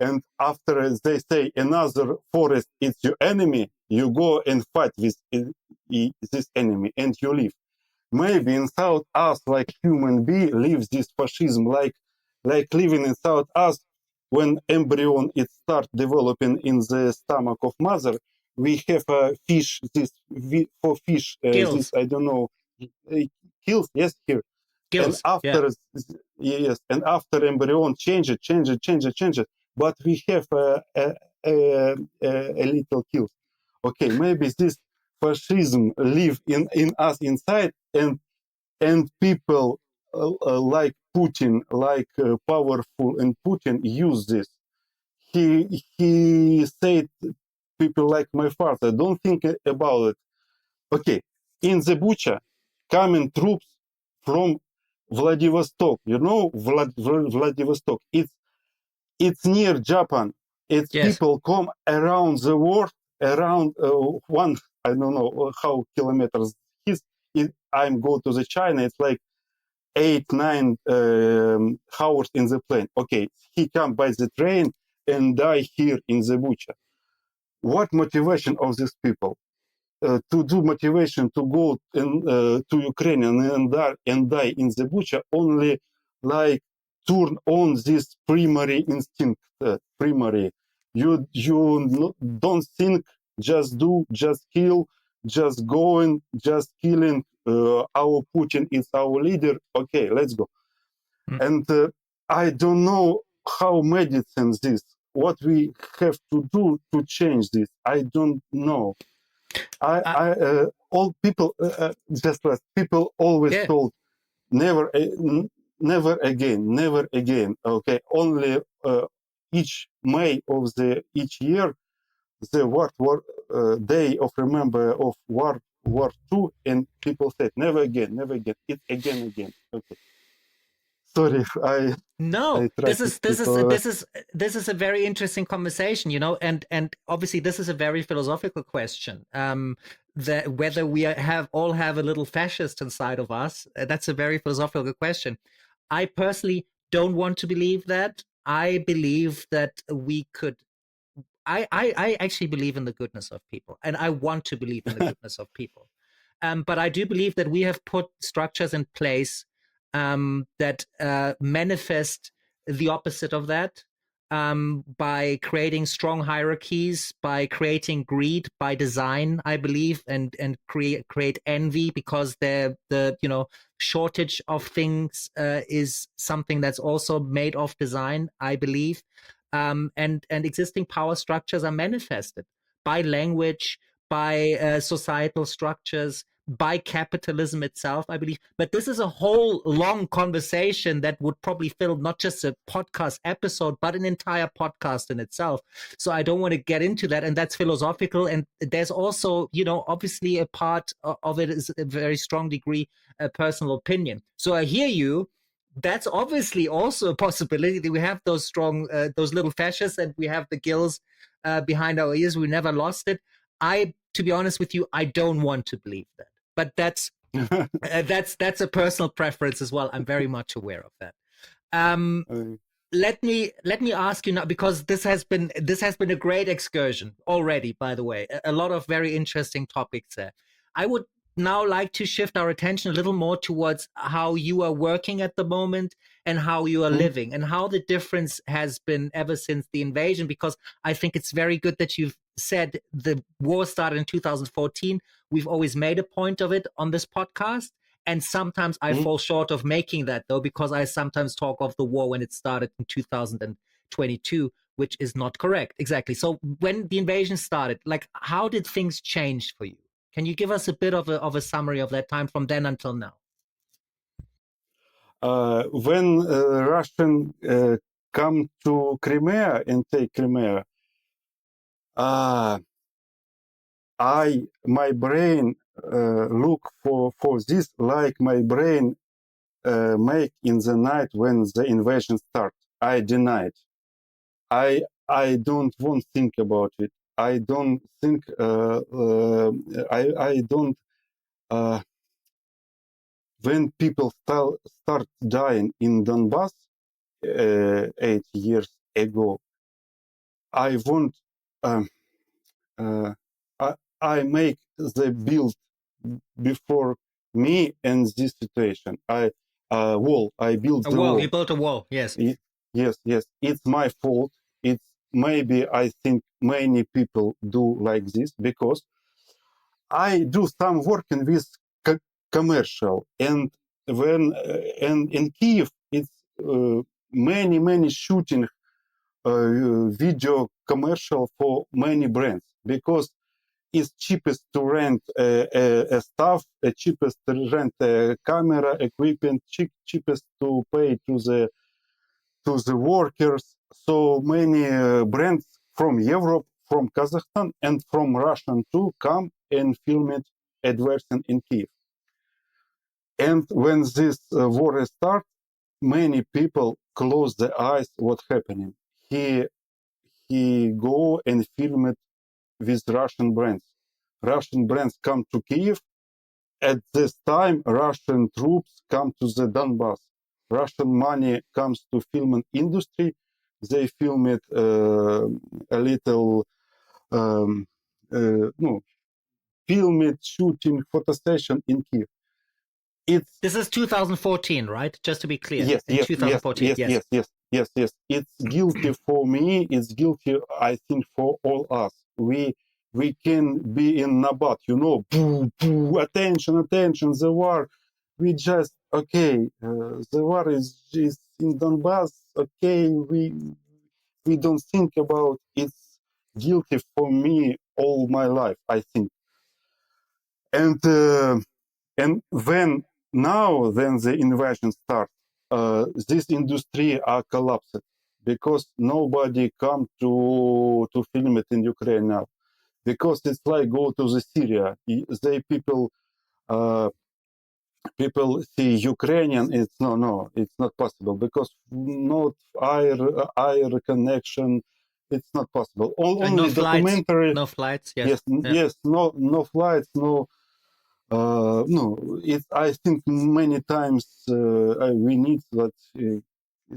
And after they say another forest is your enemy, you go and fight with this enemy and you leave. Maybe in South us, like human being, lives this fascism, like living in South us, when embryon it start developing in the stomach of mother, we have a fish. This for fish, this Gills. I don't know, uh, kills. Yes, here. And Gills. Yeah. after yes, and after embryon change it. But we have a little kills. Okay, maybe this fascism live in us inside, and people like Putin, like powerful and Putin use this. He said people like my father don't think about it. Okay, in the Bucha, coming troops from Vladivostok. You know Vladivostok. It's near Japan. It's Yes. people come around the world, around one, I don't know how kilometers is. I'm go to the China. It's like 8, 9 hours in the plane. Okay, he come by the train and die here in the Bucha. What motivation of these people? To do motivation to go to Ukraine and die in the Bucha only like turn on this primary instinct. Primary, you don't think, just do, just kill, just going, just killing. Our Putin is our leader. Okay, let's go. Mm. And I don't know how medicine this. What we have to do to change this, I don't know. Uh, All people, just like people always yeah. told, never, never again, never again. Okay, only each May of the each year, the war day of remember of war 2, and people said never again, never again. It's again. Okay, sorry, No, I try this to is this speak. is this is this is a very interesting conversation, and obviously this is a very philosophical question. That whether we have all have a little fascist inside of us, that's a very philosophical question. I personally don't want to believe that. I believe that we could. I actually believe in the goodness of people, and I want to believe in the goodness of people. But I do believe that we have put structures in place that manifest the opposite of that. by creating strong hierarchies, by creating greed by design, I believe, and create envy because the shortage of things is something that's also made of design, I believe, and existing power structures are manifested by language, by societal structures, by capitalism itself, I believe. But this is a whole long conversation that would probably fill not just a podcast episode, but an entire podcast in itself. So I don't want to get into that. And that's philosophical. And there's also, obviously a part of it is a very strong degree personal opinion. So I hear you. That's obviously also a possibility that we have those strong, those little fascists, and we have the gills behind our ears. We never lost it. To be honest with you, I don't want to believe that. But that's a personal preference as well. I'm very much aware of that. Let me ask you now, because this has been a great excursion already. By the way, a lot of very interesting topics there. I would now like to shift our attention a little more towards how you are working at the moment and how you are living and how the difference has been ever since the invasion, because I think it's very good that you've said the war started in 2014. We've always made a point of it on this podcast. And sometimes I fall short of making that, though, because I sometimes talk of the war when it started in 2022, which is not correct. Exactly. So when the invasion started, how did things change for you? Can you give us a bit of a summary of that time from then until now? When Russian come to Crimea and take Crimea, my brain look for this like my brain make in the night when the invasion starts. I deny it. I don't want to think about it. I don't think. I don't. When people start dying in Donbass 8 years ago, I want. I make the build before me and this situation. I wall. I built a the wall. wall. You built a wall. Yes. Yes. It's my fault. It's maybe I think many people do like this because I do some working with commercial, and when and in Kiev it's many shooting video commercial for many brands because it's cheapest to rent a staff, cheapest to rent a camera equipment, cheapest to pay to the workers. So many brands from Europe, from Kazakhstan, and from Russian too come and film it advertising in Kiev. And when this war starts, many people close their eyes. What's happening? He go and film it with Russian brands. Russian brands come to Kiev. At this time, Russian troops come to the Donbass. Russian money comes to film industry. They film it a little, no, film it, shooting, photo station in Kiev. This is 2014, right? Just to be clear. Yes, in 2014. Yes. It's guilty for me. It's guilty, I think, for all us. We can be in Nabat, boo, boo, attention, the war. We just, okay, the war is in Donbass, okay, we don't think about it's guilty for me all my life, I think. And when then the invasion starts, this industry are collapsed because nobody come to film it in Ukraine now. Because it's like go to the Syria. People see Ukrainian. It's it's not possible because not air connection. It's not possible. Only no documentary. No flights. Yes. Yes. No flights. No. I think many times we need that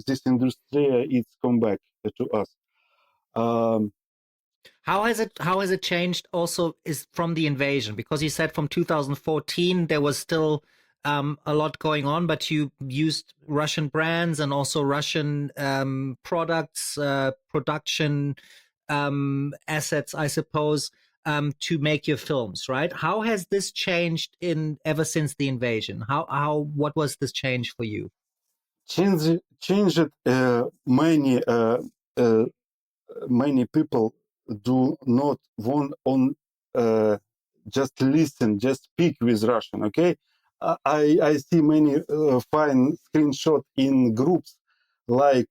this industry it's come back to us. How has it changed also is from the invasion? Because you said from 2014 there was still a lot going on, but you used Russian brands and also Russian products, production assets, I suppose, to make your films, right? How has this changed in ever since the invasion? What was this change for you? Changed uh, many people do not want on just listen, just speak with Russian. Okay, I see many fine screenshot in groups where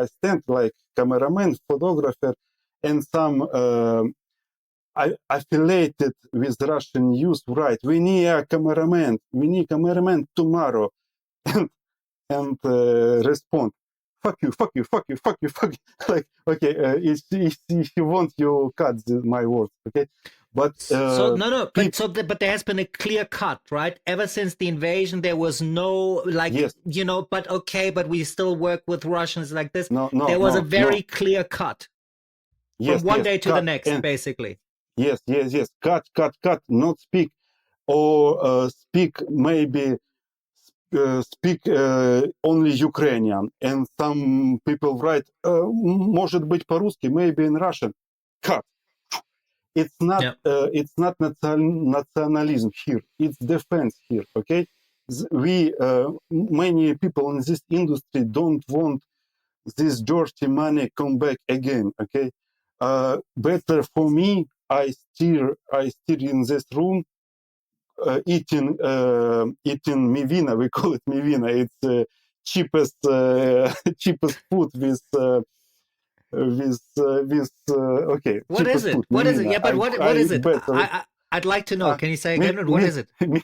I stand, like cameraman, photographer, and some I affiliated with Russian news. Right, we need a cameraman. We need cameraman tomorrow. And respond, fuck you, fuck you, fuck you, fuck you, fuck you. Like, okay, if you want, you cut my words, okay? But So no, but people, but there has been a clear cut, right? Ever since the invasion, there was no like yes, but okay, but we still work with Russians like this. no, no, There was a no, no, very clear cut from yes, one yes, day to the cut, next, and basically. yes, yes, yes, cut, cut, cut, not speak, or speak maybe speak only Ukrainian, and some people write, может быть по-русски, maybe in Russian. Cut. Yeah. It's not nationalism here. It's defense here. Okay, we many people in this industry don't want this dirty money come back again. Okay, better for me. I still in this room eating mivina. We call it mivina. It's cheapest cheapest food with What is cheapest food it? What is it? mivina. Yeah, but what I is eat it? better. I'd like to know. uh, Can you say mi, again? What mi, is it? mi,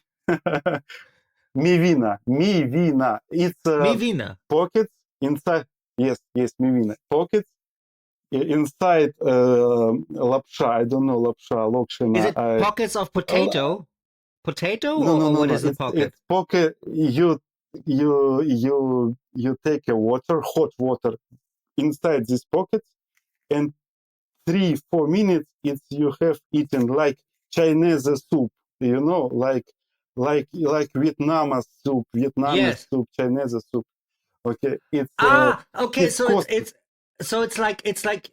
mivina, mivina. It's Mivina. pockets inside. Yes, yes, mivina. Pockets inside lapsha. I don't know lapsha, Is lokshina. it pockets of potato, No, no, or no, what no. is the It's pocket? pocket. You take a water, hot water inside this pocket, and 3-4 minutes it's you have eaten like Chinese soup, like Vietnamese Yes. soup, Chinese soup. Okay, Okay. it's So cost.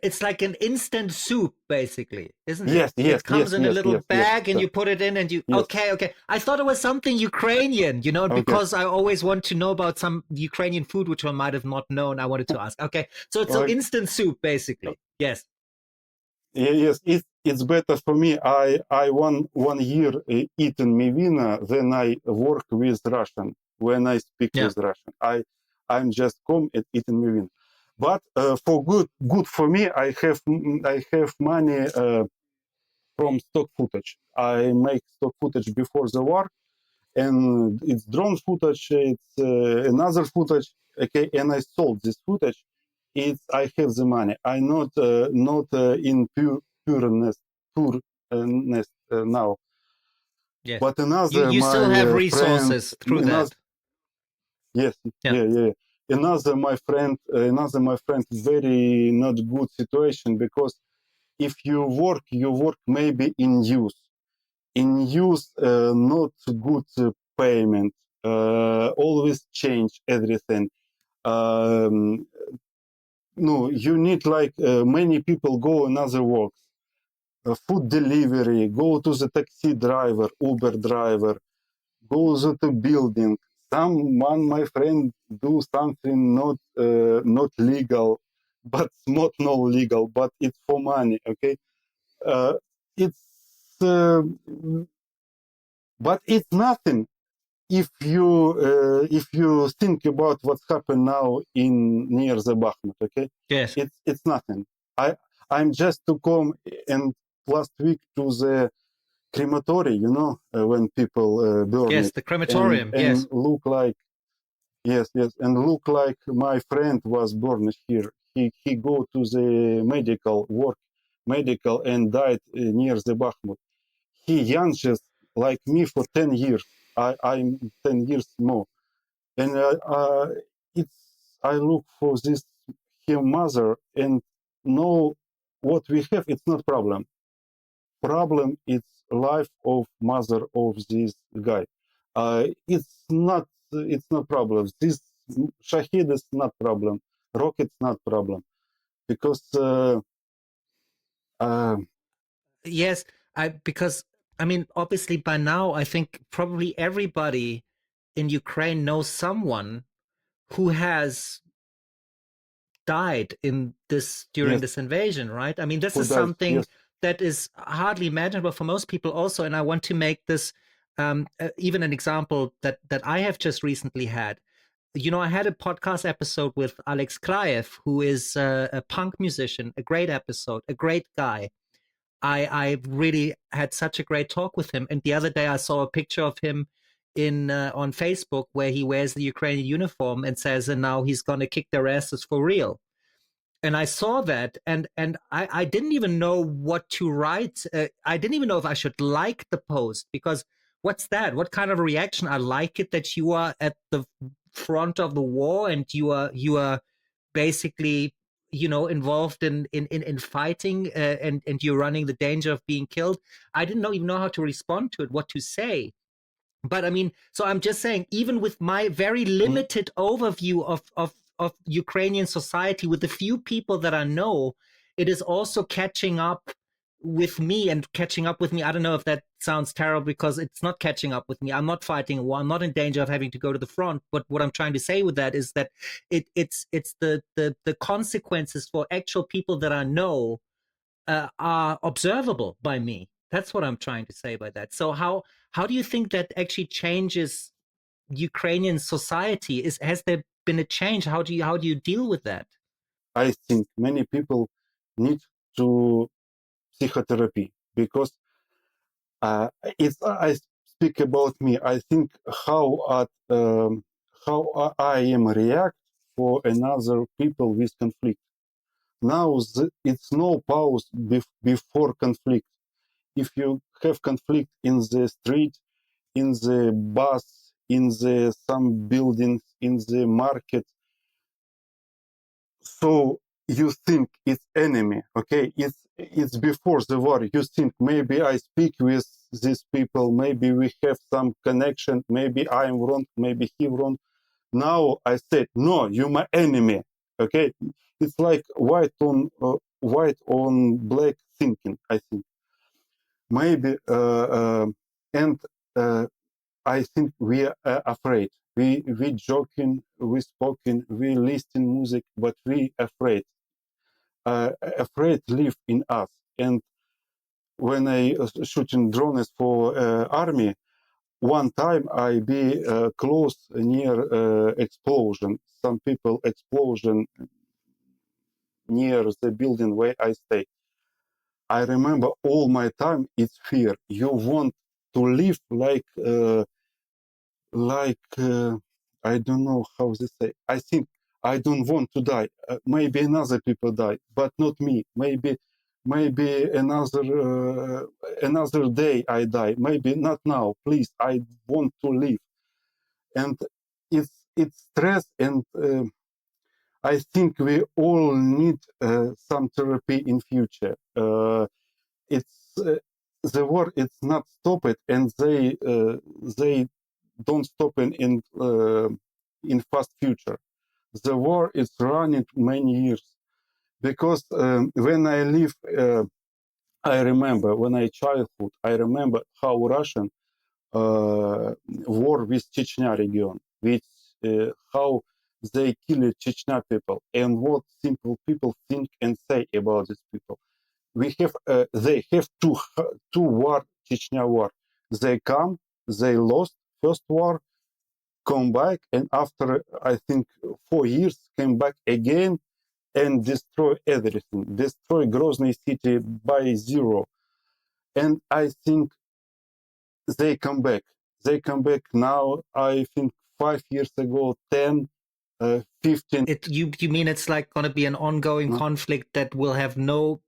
it's like an instant soup, basically, isn't it? Yes, yes, It comes yes, in a yes, little yes, yes, bag and sir. you put it in and you. Yes. Okay. I thought it was something Ukrainian, Okay, because I always want to know about some Ukrainian food which I might have not known. I wanted to ask. Okay, so it's an okay. instant soup, basically. Yes. Yes, it's better for me. I one year eating mivina, then I work with Russian when I speak Yeah. with Russian. I'm just come and eating mivina. But for good for me, I have money from stock footage. I make stock footage before the war, and it's drone footage, it's another footage. Okay, and I sold this footage. It's I have the money. I not in pureness now, Yes. but You another still my have friend, resources through another that. yes, Yeah. yeah, yeah. Another my friend, very not good situation, because if you work maybe in use not good payment, always change everything. um, no, you need like many people go another works, food delivery, go to the taxi driver, Uber driver, go to the building. Someone, my friend, do something not legal, but not no legal, but it's for money. Okay, uh, it's uh, but it's nothing if you think about what's happened now in near the Bakhmut. Okay, Yes. it's nothing. I'm just to come and last week to the crematory, when people burn Yes. it, The and crematorium. and Yes. look like, yes, yes, and look like my friend was burned here. He go to the medical and died near the Bakhmut. He youngest like me for 10 years. I'm 10 years more, and it's I look for this him mother and know what we have. It's not problem. problem is life of mother of this guy. It's not problem. This Shahid is not problem. Rocket's not problem because Yes, because I mean, obviously by now, I think probably everybody in Ukraine knows someone who has died in this during yes, this invasion, right? I mean, this who is died? something Yes, that is hardly imaginable for most people also, and I want to make this even an example that I have just recently had. You know, I had a podcast episode with Alex Kraev, who is a punk musician, a great episode, a great guy. I really had such a great talk with him. And the other day I saw a picture of him in on Facebook where he wears the Ukrainian uniform and says, and now he's going to kick their asses for real. And I saw that, and I didn't even know what to write. I didn't even know if I should like the post, because what's that? What kind of a reaction? I like it that you are at the front of the war and you are basically, you know, involved in fighting, and you're running the danger of being killed. I didn't even know how to respond to it, what to say. But I mean, so I'm just saying, even with my very mhm. limited overview of Ukrainian society, with the few people that I know, it is also catching up with me and catching up with me. I don't know if that sounds terrible, because it's not catching up with me. I'm not fighting a war. I'm not in danger of having to go to the front. But what I'm trying to say with that is that it's the consequences for actual people that I know are observable by me. That's what I'm trying to say by that. So how do you think that actually changes Ukrainian society? Has there been a change? How do you deal with that? I think many people need to psychotherapy because it's I speak about me. I think how I am react for another people with conflict. Now it's no pause before conflict. If you have conflict in the street, in the bus, in the some buildings, in the market, so you think it's enemy, okay? It's before the war. You think maybe I speak with these people, maybe we have some connection, maybe I am wrong, maybe he wrong. Now I said no, you my enemy, okay? It's like white on black thinking. I think maybe and I think we are afraid. We joking, we spoken, we listen music, but we afraid. Afraid live in us. And when I shooting drones for army, one time I be close near explosion. Some people explosion near the building where I stay. I remember all my time it's fear. You want to live like I don't know how to say. I think I don't want to die. Maybe another people die, but not me. Maybe another day I die. Maybe not now. Please, I want to live. And it's stress, and I think we all need some therapy in future. It's the war. It's not stopped, and they don't stop in fast future. The war is running many years because when I live, I remember when I childhood, I remember how Russian war with Chechnya region, with how they killed Chechnya people, and what simple people think and say about these people. They have two war, Chechnya war. They come, they lost first war, come back, and after I think 4 years came back again and destroy everything, destroy Grozny city by zero. And I think they come back. They come back now. I think 5 years ago, 10, 15. You mean it's like going to be an ongoing No, conflict that will have no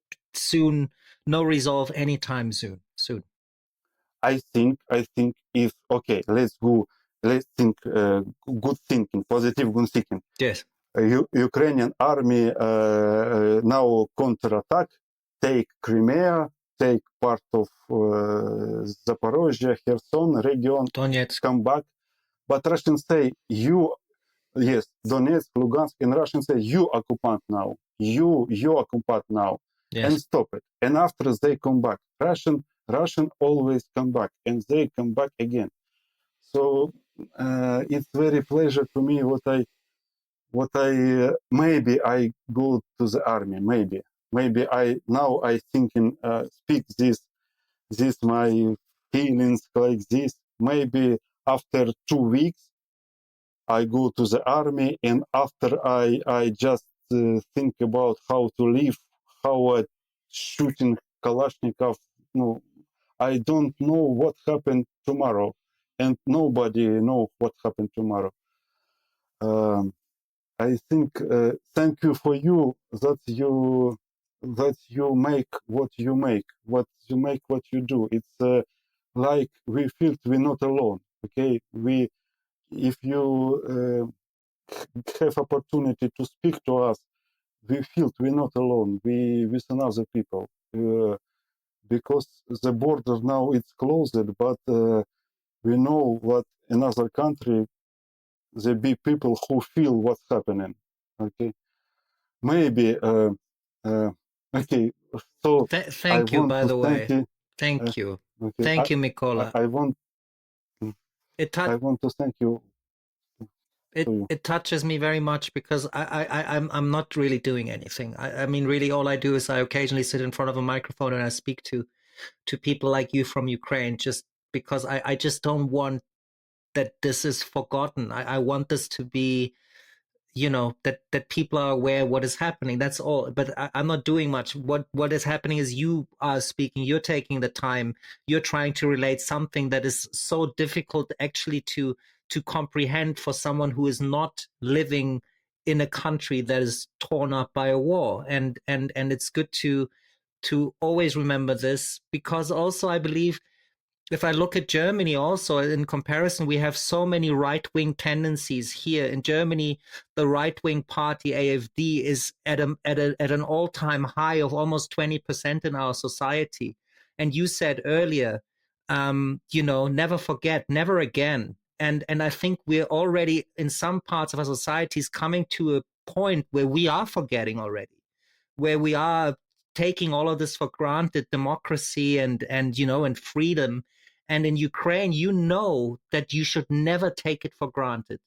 resolve anytime soon? I think if okay, let's go. Let's think good thinking, positive good thinking. Yes. Ukrainian army now counterattack, take Crimea, take part of Zaporozhye, Kherson region, Donetsk. come back. But Russians say, you, yes, Donetsk, Lugansk, and Russians say, you occupant now. You occupant now. Yes. And stop it. And after they come back, Russian always come back, and they come back again. So it's very pleasure to me what I maybe I go to the army, maybe I thinking speak this my feelings like this. Maybe after 2 weeks I go to the army, and after I just think about how to live, how shooting Kalashnikov. No, I don't know what happened tomorrow, and nobody know what happened tomorrow. I think thank you for you that you make what you make, what you do. It's like we feel we're not alone. Okay, if you have opportunity to speak to us, we feel we're not alone. We with another people because the border now it's closed, but we know what another country there be people who feel what's happening. Okay, maybe. Okay, so I Thank you, want by to the thank way. you. Thank you. Okay, Thank you, Mikola. I want It I want to thank you. it touches me very much because I'm not really doing anything. I mean, really, all I do is I occasionally sit in front of a microphone and I speak to people like you from Ukraine, just because I just don't want that this is forgotten. I want this to be, that people are aware what is happening. That's all. But I'm not doing much. What is happening is you are speaking, you're taking the time, you're trying to relate something that is so difficult actually to comprehend for someone who is not living in a country that is torn up by a war. And it's good to always remember this, because also I believe if I look at Germany also in comparison, we have so many right-wing tendencies here. In Germany, the right-wing party AfD is at an all-time high of almost 20% in our society. And you said earlier, never forget, never again. And I think we're already in some parts of our societies coming to a point where we are forgetting already, where we are taking all of this for granted, democracy and freedom. And in Ukraine, that you should never take it for granted,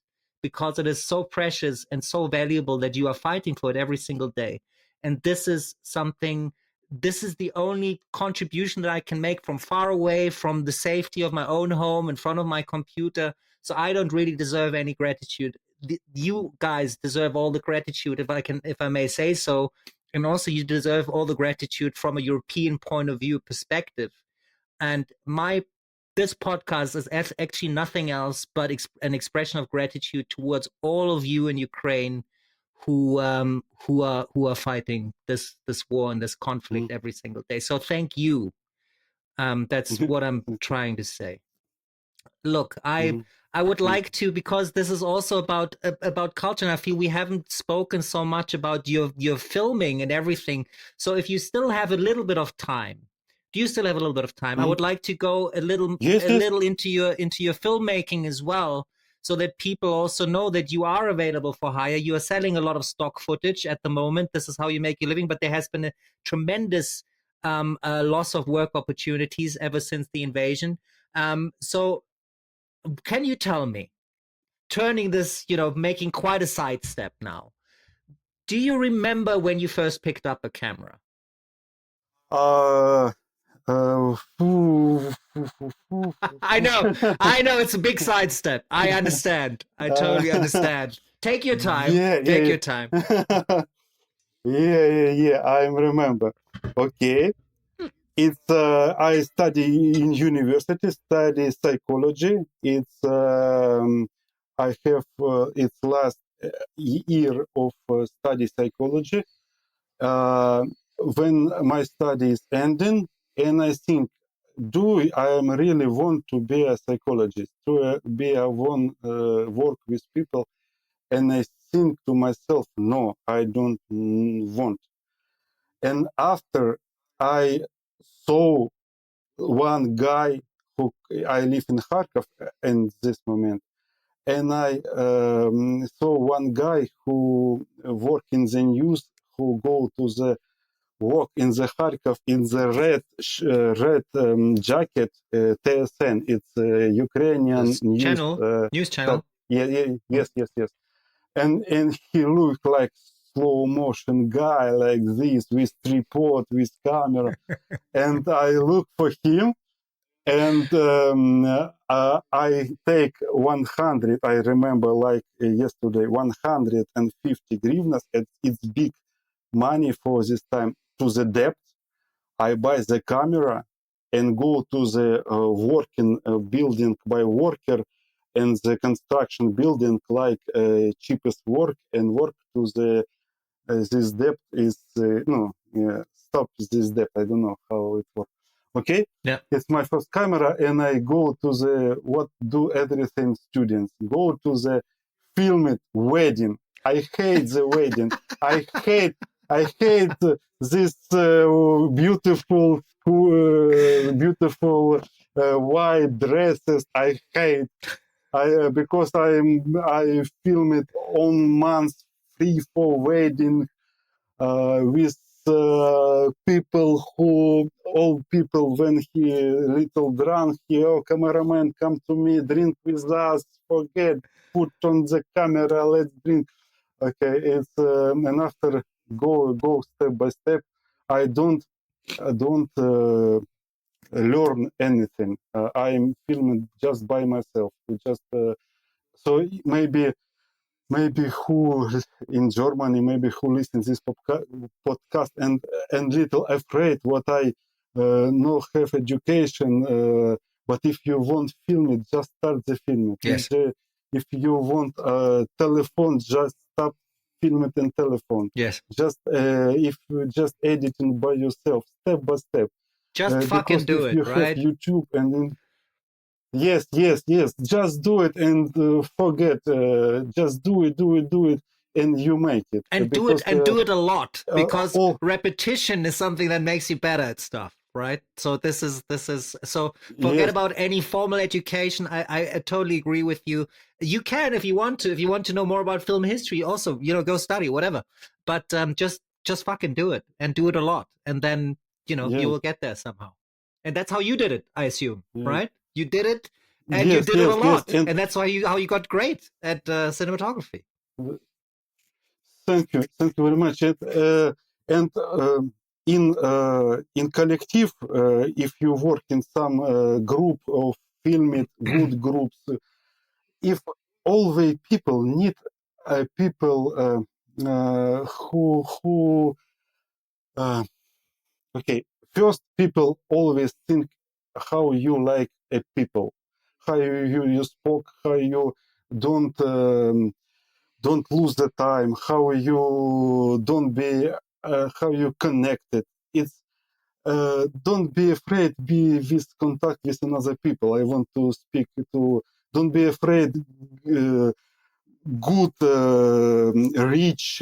because it is so precious and so valuable that you are fighting for it every single day. And this is the only contribution that I can make from far away, from the safety of my own home in front of my computer. So I don't really deserve any gratitude. You guys deserve all the gratitude, if I may say so. And also you deserve all the gratitude from a European point of view perspective. And this podcast is actually nothing else but an expression of gratitude towards all of you in Ukraine who are fighting this war and this conflict every single day. So thank you. That's what I'm trying to say. Look, I would like to, because this is also about culture, and I feel we haven't spoken so much about your filming and everything. So if you still have a little bit of time, do you still have a little bit of time? I would like to go a little Yes, little into your filmmaking as well, so that people also know that you are available for hire. You are selling a lot of stock footage at the moment. This is how you make your living, but there has been a tremendous loss of work opportunities ever since the invasion. So can you tell me, turning this, making quite a sidestep now, do you remember when you first picked up a camera? Uh, uh, I know it's a big sidestep. I understand. I totally understand. Take your time. yeah, Take yeah, your time. yeah. I remember. Okay, it's I study in university, study psychology. It's I have it's last year of study psychology. Uh, when my study is ending, and I think, do I am really want to be a psychologist, to be a one work with people? And I think to myself, no, I don't want. And after I saw one guy who I live in Kharkov in this moment, and I saw one guy who work in the news, who go to the work in the Kharkov in the red jacket, TSN. It's Ukrainian This news. news channel. Yes. And he looked like slow motion guy like this with tripod, with camera. And I look for him, and I take 100. I remember like yesterday, 150 grivnas. It's big money for this time, to the debt. I buy the camera and go to the working building by worker and the construction building like cheapest work, and work to the this debt is no, stop this debt. I don't know how it works. Okay, Yeah. it's my first camera, and I go to the what do everything students go to the film it wedding. I hate the wedding. I hate this beautiful white dresses. I hate. Because I film it on months 3-4 wedding with people who old people when he little drunk, he, oh, cameraman, come to me, drink with us, forget, put on the camera, let's drink. Okay, it's and after go step by step. I don't learn anything. I'm filming just by myself. Just so maybe who in Germany, maybe who listens this podcast and little afraid what I no have education. But if you want film it, just start the film it. Yes. If you want telephone, just start film it in telephone. Yes. Just if you just editing by yourself, step by step. Just fucking Because do if it, you have right? YouTube and yes. Just do it and forget. Just do it, and you make it. And Because do it a lot, because oh repetition is something that makes you better at stuff, right? So this is so forget yes, about any formal education. I totally agree with you. You can, if you want to know more about film history, also, go study whatever, but just fucking do it, and do it a lot, and then you yes, will get there somehow. And that's how you did it, I assume, yes, right? You did it, and you yes, did it a yes, yes. lot, And and that's why how you got great at cinematography. thank you very much. And in collective, if you work in some group of film it, good groups, if all the people need people who okay, first people always think how you like a people, how you spoke, how you don't don't lose the time, how you don't be how you connected. It's don't be afraid, be with contact with another people. I want to speak to, don't be afraid, good rich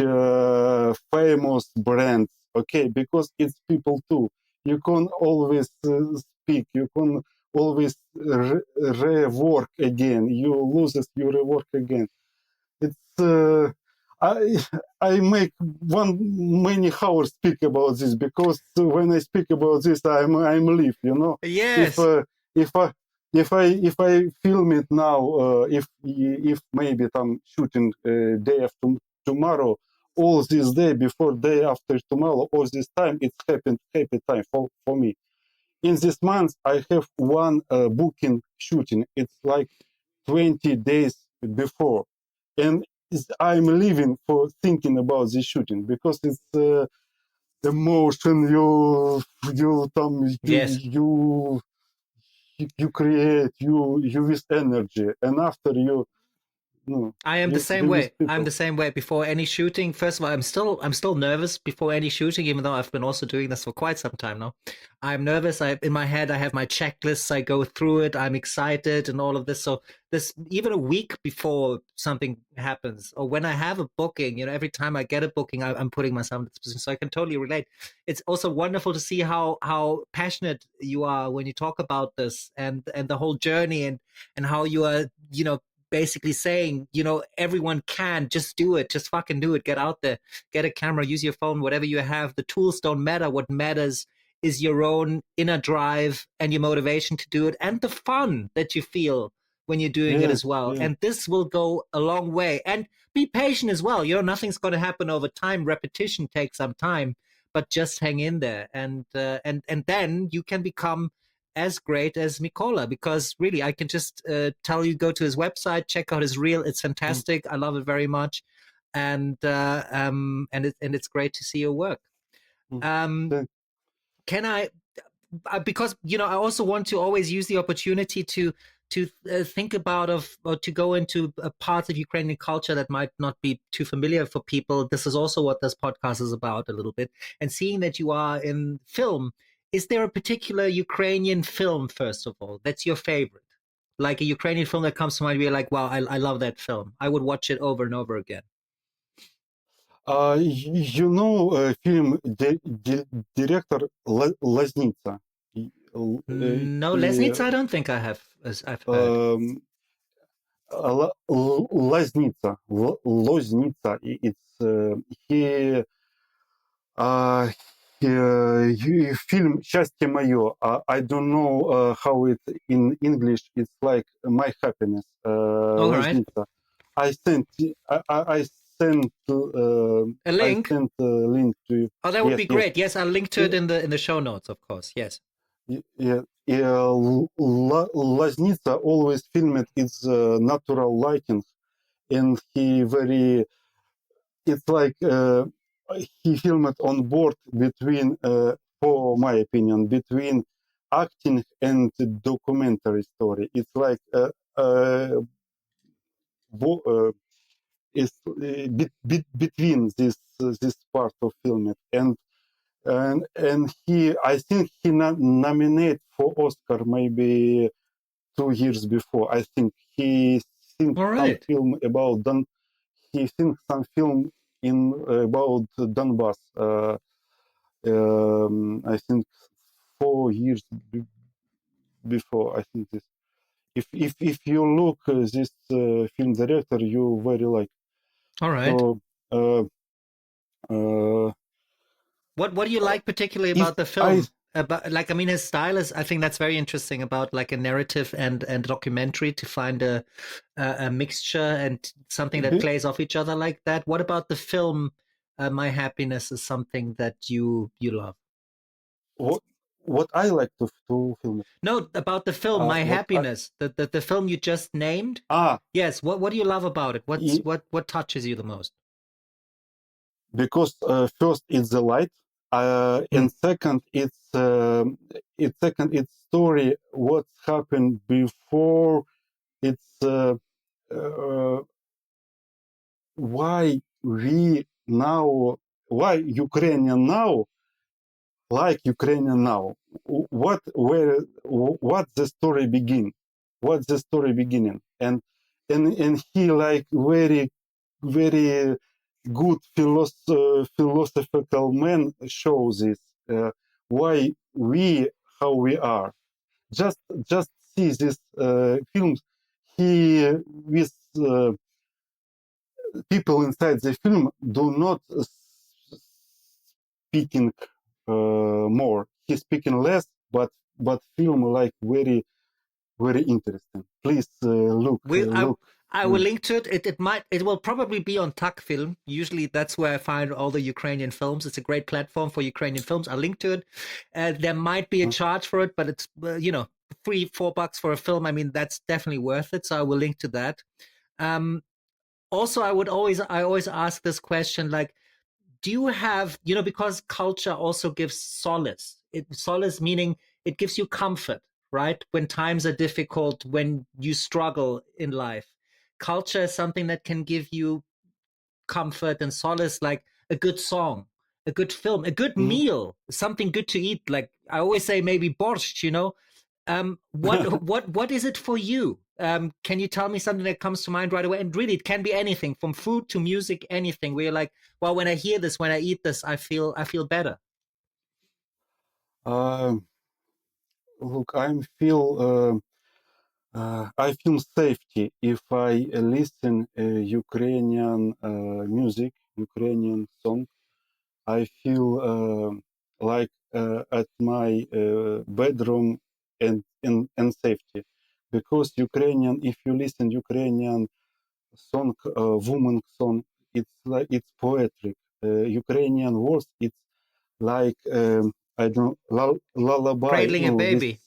famous brands, okay, because it's people too. You can always speak, you can always rework again, you loses, you rework again. It's I I make one many hours speak about this, because when I speak about this, I'm live. If Yes. if I if I film it now, if maybe I'm shooting day after tomorrow, all this day before day after tomorrow, all this time, it's happy time for me. In this month, I have one booking shooting. It's like 20 days before, and I'm living for thinking about this shooting, because it's emotion Yes. you create, you with energy, and after no, I am the same Jewish way. I'm people. the same way. Before any shooting, first of all, I'm still nervous before any shooting, even though I've been also doing this for quite some time now. I'm nervous. I in my head I have my checklists. I go through it. I'm excited and all of this. So this even a week before something happens, or when I have a booking, every time I get a booking, I'm putting myself in this position. So I can totally relate. It's also wonderful to see how passionate you are when you talk about this and the whole journey and how you are basically saying, everyone can just do it, just fucking do it, get out there, get a camera, use your phone, whatever you have. The tools don't matter. What matters is your own inner drive and your motivation to do it and the fun that you feel when you're doing it Yeah, as well. yeah. And this will go a long way. And be patient as well. Nothing's going to happen over time. Repetition takes some time, but just hang in there. And then you can become as great as Mikola, because really I can just tell you, go to his website, check out his reel. It's Mm, fantastic. I love it very much, and it's great to see your work. mm. Um, Thank- can I? Because I also want to always use the opportunity to think about of or to go into a part of Ukrainian culture that might not be too familiar for people. This is also what this podcast is about a little bit. And seeing that you are in film, is there a particular Ukrainian film, first of all, that's your favorite? Like a Ukrainian film that comes to mind, where you're like, wow, I love that film. I would watch it over and over again. Film director Лазница. No, He Lesnitz, I don't think I have, as I've heard. um, Лазница. Лозница. It's he Uh, Film «Счастье мое». I don't know how it in English. It's like «My happiness». All right. Лазница. I sent. I sent. A I link. sent a link to you. Oh, that would Yes, be yes. great. Yes, I'll link to it Yeah, in the show notes, of course. Yes. yeah. Лазница always filmed its natural lighting, and he very it's like he filmed on board between, for my opinion, between acting and documentary story. It's like it's between this part of film and he I think he nominated for Oscar maybe 2 years before. I think he thinks All some right. film about he thinks some film in about Donbass. I think 4 years before. I think this. If you look this film director, you very like. All right. So uh, uh, What do you like particularly if about the I film? About, like, I mean, his style is. I think that's very interesting about like a narrative and documentary, to find a mixture and something that be, plays off each other like that. What about the film? My Happiness is something that you love. what what I like to film it. No, about the film My What I Happiness, the film you just named. ah Yes. What do you love about it? What's i- what touches you the most? because first it's the light, Hmm. and second it's story what's happened before. It's uh, why we now why Ukrainian now like Ukrainian now. What the story begin? What's the story beginning? And he like very good philosophical man shows this why we how we are. Just see this films. He with people inside the film do not speaking more. He's speaking less, but film like very interesting. Please Will look. I will link to it. It will probably be on TAC Film. Usually that's where I find all the Ukrainian films. It's a great platform for Ukrainian films. I'll link to it. There might be a charge for it, but it's $3-4 for a film. I mean, that's definitely worth it. So I will link to that. Um, Also, I always ask this question, like, do you have, because culture also gives solace. Solace meaning it gives you comfort, right? When times are difficult, when you struggle in life. culture is something that can give you comfort and solace, like a good song, a good film, a good Mhm. meal, something good to eat. Like I always say, maybe borscht, you know. What is it for you? Can you tell me something that comes to mind right away? And really, it can be anything from food to music, anything. Where you're like, well, when I hear this, when I eat this, I feel better. uh, Look, I feel safety if I listen Ukrainian music, Ukrainian song. I feel like at my bedroom and safety, because Ukrainian. If you listen Ukrainian song, woman song, it's poetic. Ukrainian words, it's like I don't lullaby Cradling a with baby.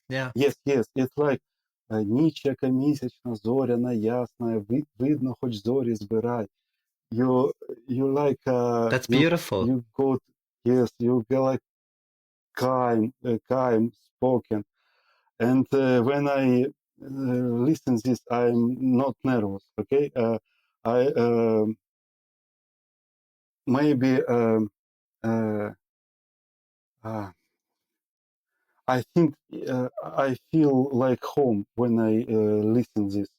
Yeah, yes, yes. It's like ніч, яка місячна, зоряна, ясна, видно, хоч зорі збирай. You you like that's beautiful. you go yes, you go like calm spoken, and when I listen this, I'm not nervous. Okay, I maybe uh, uh, I think I feel like home when I listen this,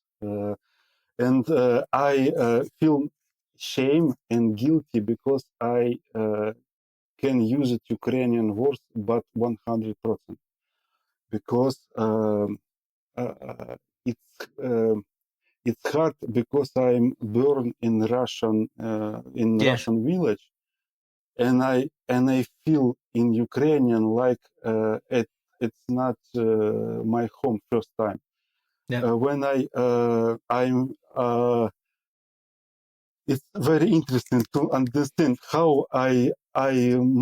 and I feel shame and guilty because I can use it Ukrainian words, but 100%, because it's it's hard because I'm born in Yeah, Russian village, and I feel in Ukrainian like it's not my home first time. yeah, When I'm it's very interesting to understand how I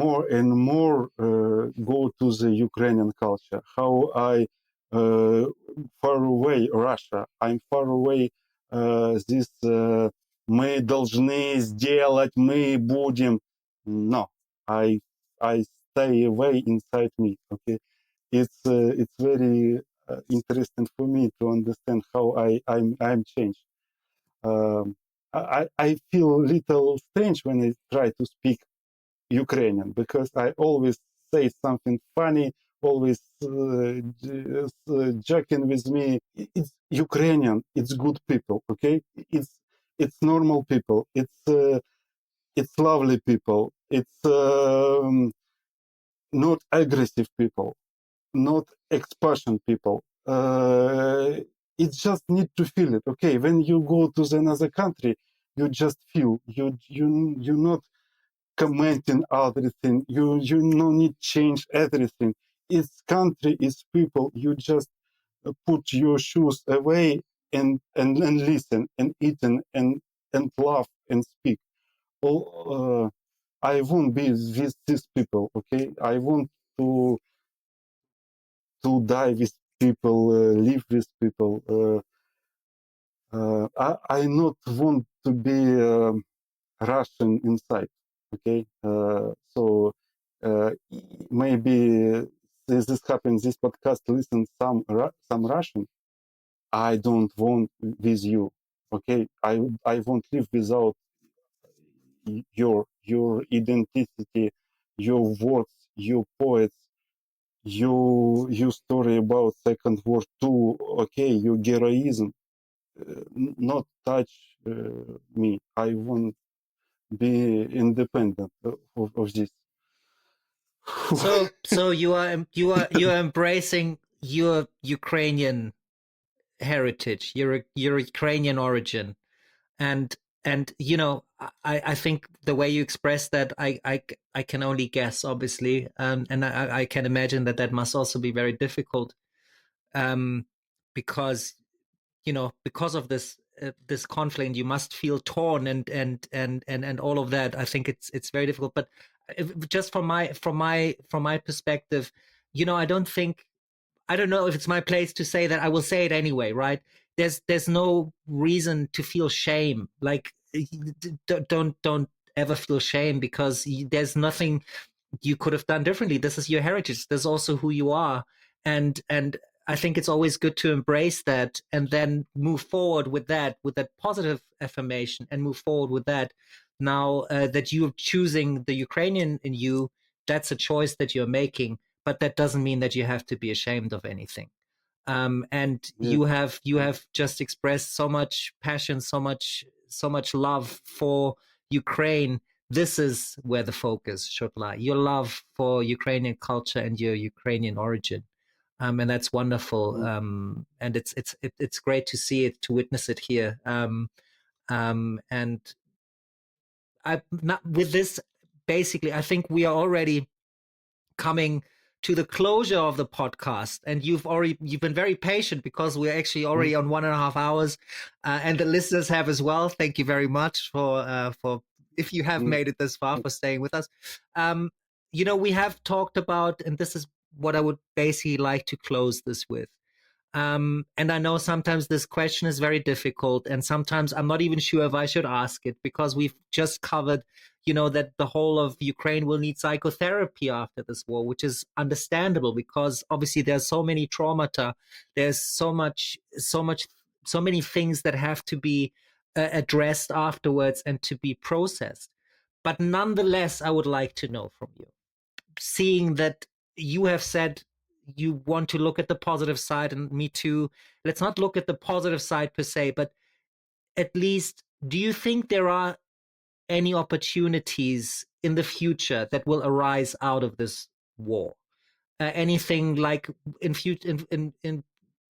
more and more go to the Ukrainian culture. How I far away Russia. I'm far away this мы должны сделать, мы будем. No, I stay away inside me. Okay, it's very interesting for me to understand how I'm changed. Um, I feel a little strange when I try to speak Ukrainian because I always say something funny, always joking with me. It's Ukrainian. It's good people. Okay, it's normal people. It's lovely people. It's not aggressive people, not expression people. It just need to feel it. Okay, when you go to the another country, you just feel. You not commenting everything. You no need change everything. It's country, it's people. You just put your shoes away and listen and eat and laugh and speak. All, I won't be with these people. Okay, I want to die with people, live with people. I not want to be Russian inside. Okay, so maybe this happens. This podcast listen some Russian. I don't want with you. Okay, I won't live without your identity, your words, your poets, your story about Second World War. Okay, your heroism, not touch me. I want be independent of this. so you are embracing your Ukrainian heritage, your Ukrainian origin, and I think the way you express that, I can only guess, obviously, and I can imagine that that must also be very difficult, um, because because of this conflict, you must feel torn and all of that. I think it's very difficult. But just from my perspective, I don't think, I don't know if it's my place to say that. I will say it anyway, right? There's no reason to feel shame. Like, don't ever feel shame, because there's nothing you could have done differently. This is your heritage. There's also who you are, and I think it's always good to embrace that and then move forward with that positive affirmation and move forward with that. Now that you're choosing the Ukrainian in you, that's a choice that you're making, but that doesn't mean that you have to be ashamed of anything. And Yeah. you have just expressed so much passion, so much love for Ukraine. This is where the focus should lie. Your love for Ukrainian culture and your Ukrainian origin, and that's wonderful. And it's great to see it, to witness it here. And I not with this. Basically, I think we are already coming to the closure of the podcast, and you've been very patient because we're actually already on 1.5 hours, and the listeners have as well. Thank you very much for if you have made it this far, for staying with us. We have talked about, and this is what I would basically like to close this with. And I know sometimes this question is very difficult, and sometimes I'm not even sure if I should ask it, because we've just covered, that the whole of Ukraine will need psychotherapy after this war, which is understandable because obviously there's so many traumata, there's so many things that have to be addressed afterwards and to be processed. But nonetheless, I would like to know from you, seeing that you have said you want to look at the positive side, and me too. Let's not look at the positive side per se, but at least, do you think there are any opportunities in the future that will arise out of this war? Anything like in future, in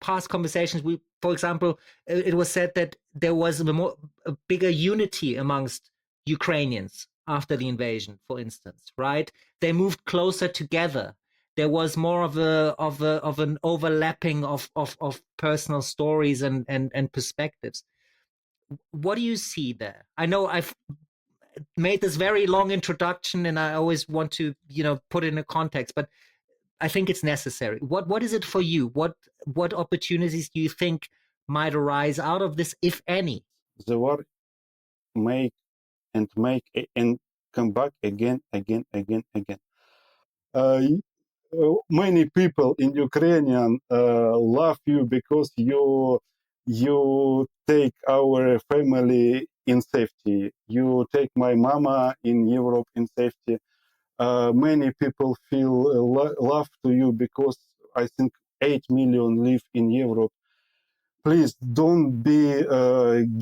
past conversations, for example, it was said that there was a bigger unity amongst Ukrainians after the invasion, for instance, right? They moved closer together. There was more of an overlapping of personal stories and perspectives. What do you see there? I know I've made this very long introduction, and I always want to, put it in a context, but I think it's necessary. What is it for you? What opportunities do you think might arise out of this, if any? The war make and come back again, again, again, again. Many people in Ukrainian love you because you take our family in safety. You take my mama in Europe in safety. Many people feel love to you because I think 8 million live in Europe. Please don't be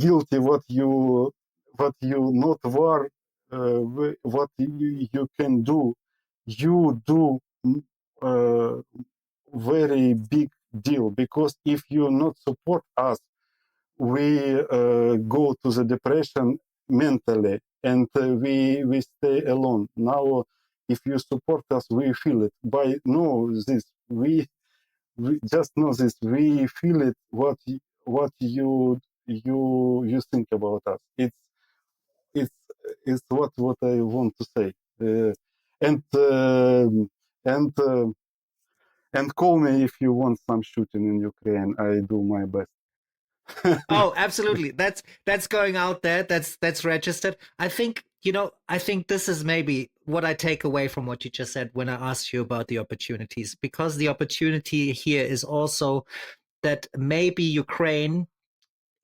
guilty what you not war, what you can do. You do very big deal, because if you not support us, we go to the depression mentally, and we stay alone. Now, if you support us, we feel it. By know this, we just know this. We feel it. What you think about us? It's it's what I want to say. And and and call me if you want some shooting in Ukraine. I do my best. Oh, absolutely. That's going out there. That's registered. I think this is maybe what I take away from what you just said when I asked you about the opportunities, because the opportunity here is also that maybe Ukraine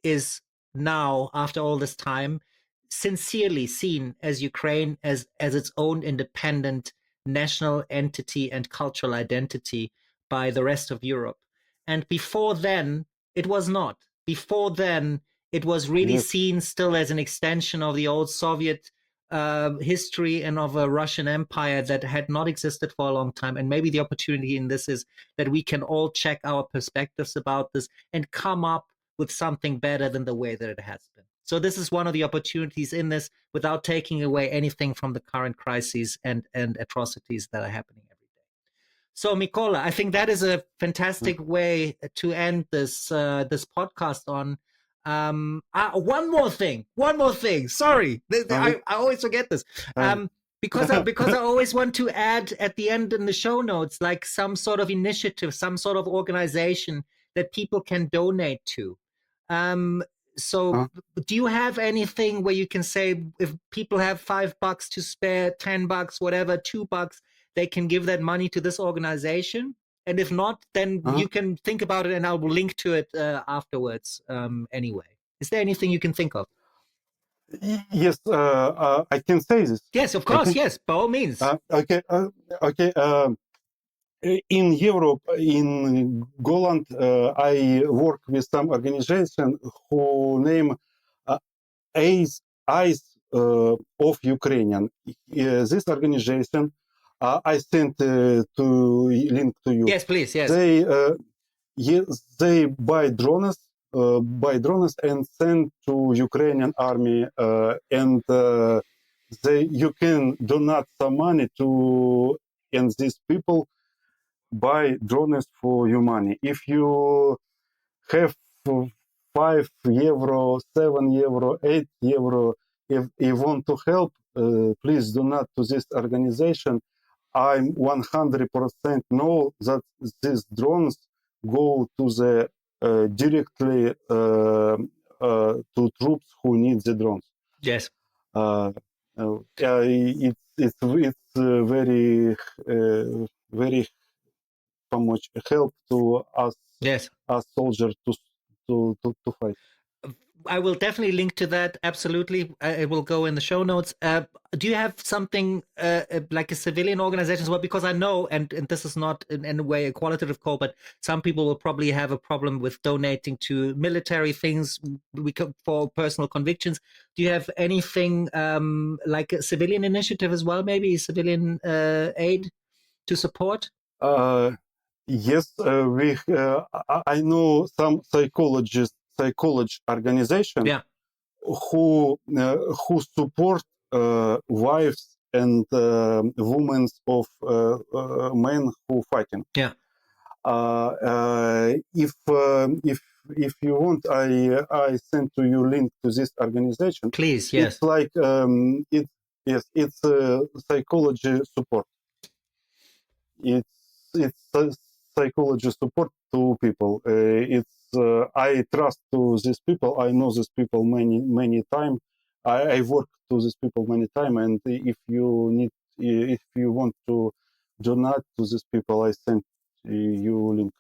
is now, after all this time, sincerely seen as Ukraine as its own independent national entity and cultural identity by the rest of Europe. And before then, it was not. Before then, it was really Yes. seen still as an extension of the old Soviet history and of a Russian empire that had not existed for a long time. And maybe the opportunity in this is that we can all check our perspectives about this and come up with something better than the way that it has been. So this is one of the opportunities in this, without taking away anything from the current crises and atrocities that are happening every day. So Mikola, I think that is a fantastic way to end this podcast on. One more thing. Sorry, I always forget this. Because I always want to add at the end in the show notes, like some sort of initiative, some sort of organization that people can donate to. So do you have anything where you can say, if people have $5 to spare, $10, whatever, $2, they can give that money to this organization? And if not, then Uh-huh. you can think about it, and I will link to it afterwards. Anyway, is there anything you can think of? Yes, I can say this. Yes, of course. Okay. Yes, by all means. Okay. Okay. In Europe, in Goland, I work with some organization who name Eyes of Ukrainian. This organization, I sent to link to you. Yes, please. Yes. They buy drones and send to Ukrainian army, and you can donate some money to, and these people buy drones for your money. If you have €5, €7, €8, if you want to help, please donate to this organization. I'm 100% know that these drones go to the directly to troops who need the drones. Yes. It's very much help to us. Yes. As soldiers to fight. I will definitely link to that. Absolutely. It will go in the show notes. Do you have something like a civilian organization as well? Because I know, and this is not in any way a qualitative call, but some people will probably have a problem with donating to military things for personal convictions. Do you have anything like a civilian initiative as well, maybe civilian aid to support? Yes, I know some psychology organization who support wives and women of men who fighting. Yeah. If you want, I send to you link to this organization. Please, yes. It's like it's psychology support. It's psychology support to people. I trust to these people. I know these people many time. I work to these people many time, and if you want to donate to these people, I send you link.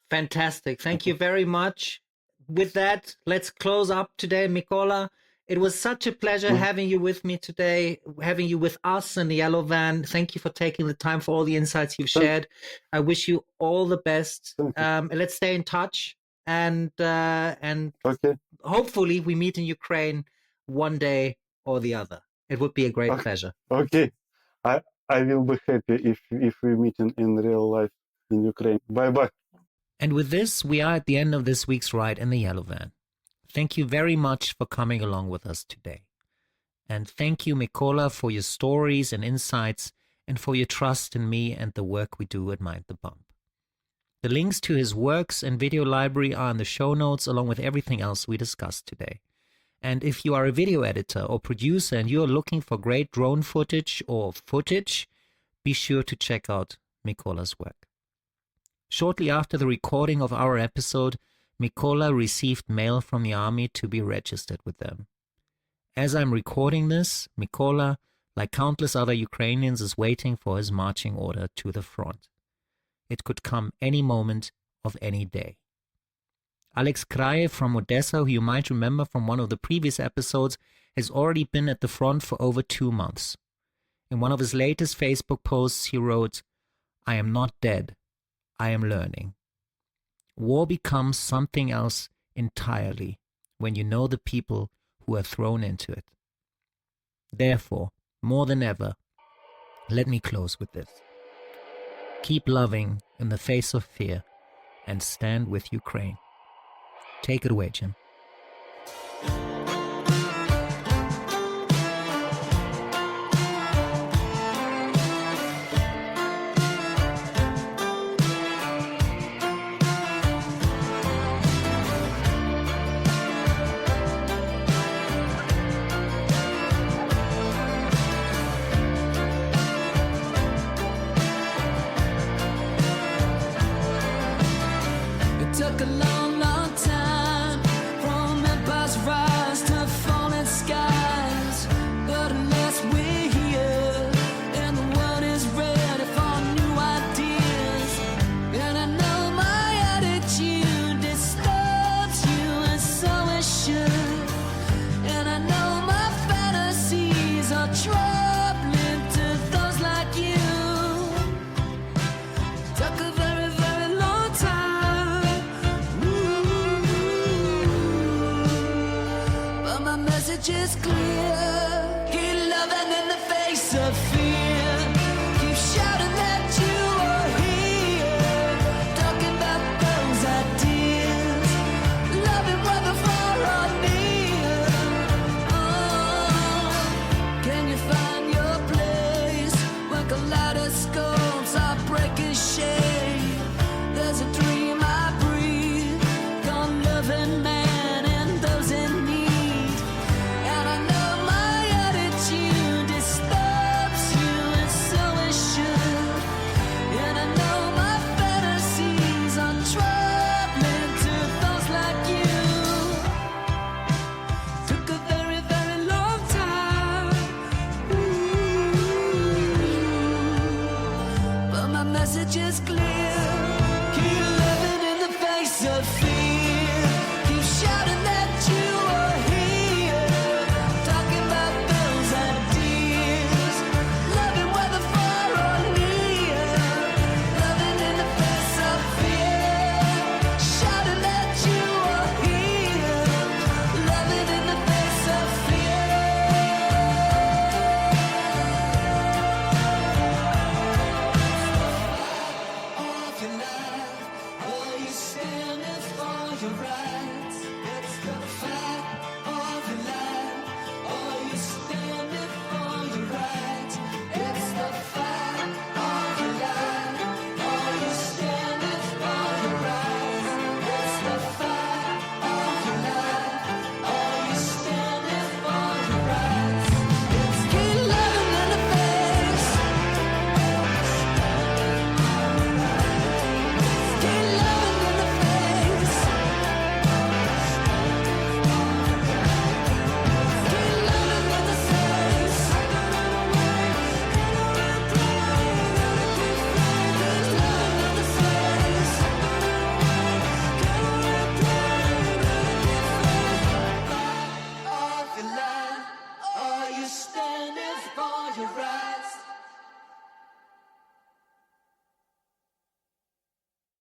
Fantastic. Thank you very much. With that, let's close up today, Mikola. It was such a pleasure having you with me today, having you with us in the Yellow Van. Thank you for taking the time for all the insights you've shared. I wish you all the best. Let's stay in touch, and okay. Hopefully we meet in Ukraine one day or the other. It would be a great pleasure. Okay. I will be happy if we meet in real life in Ukraine. Bye-bye. And with this, we are at the end of this week's ride in the Yellow Van. Thank you very much for coming along with us today. And thank you, Mikola, for your stories and insights, and for your trust in me and the work we do at Mind the Bump. The links to his works and video library are in the show notes, along with everything else we discussed today. And if you are a video editor or producer and you are looking for great drone footage, be sure to check out Mikola's work. Shortly after the recording of our episode, Mikola received mail from the army to be registered with them. As I'm recording this, Mikola, like countless other Ukrainians, is waiting for his marching order to the front. It could come any moment of any day. Alex Kraev from Odessa, who you might remember from one of the previous episodes, has already been at the front for over 2 months. In one of his latest Facebook posts, he wrote, "I am not dead. I am learning." War becomes something else entirely when you know the people who are thrown into it. Therefore, more than ever, let me close with this. Keep loving in the face of fear and stand with Ukraine. Take it away, Jim. It took a long, long time message is clear. Keep living in the face of fear. Keep shouting that you are here. Talking about those ideas. Loving whether far or near. Loving in the face of fear. Shouting that you are here. Loving in the face of fear. Of your life, are you standing for your right?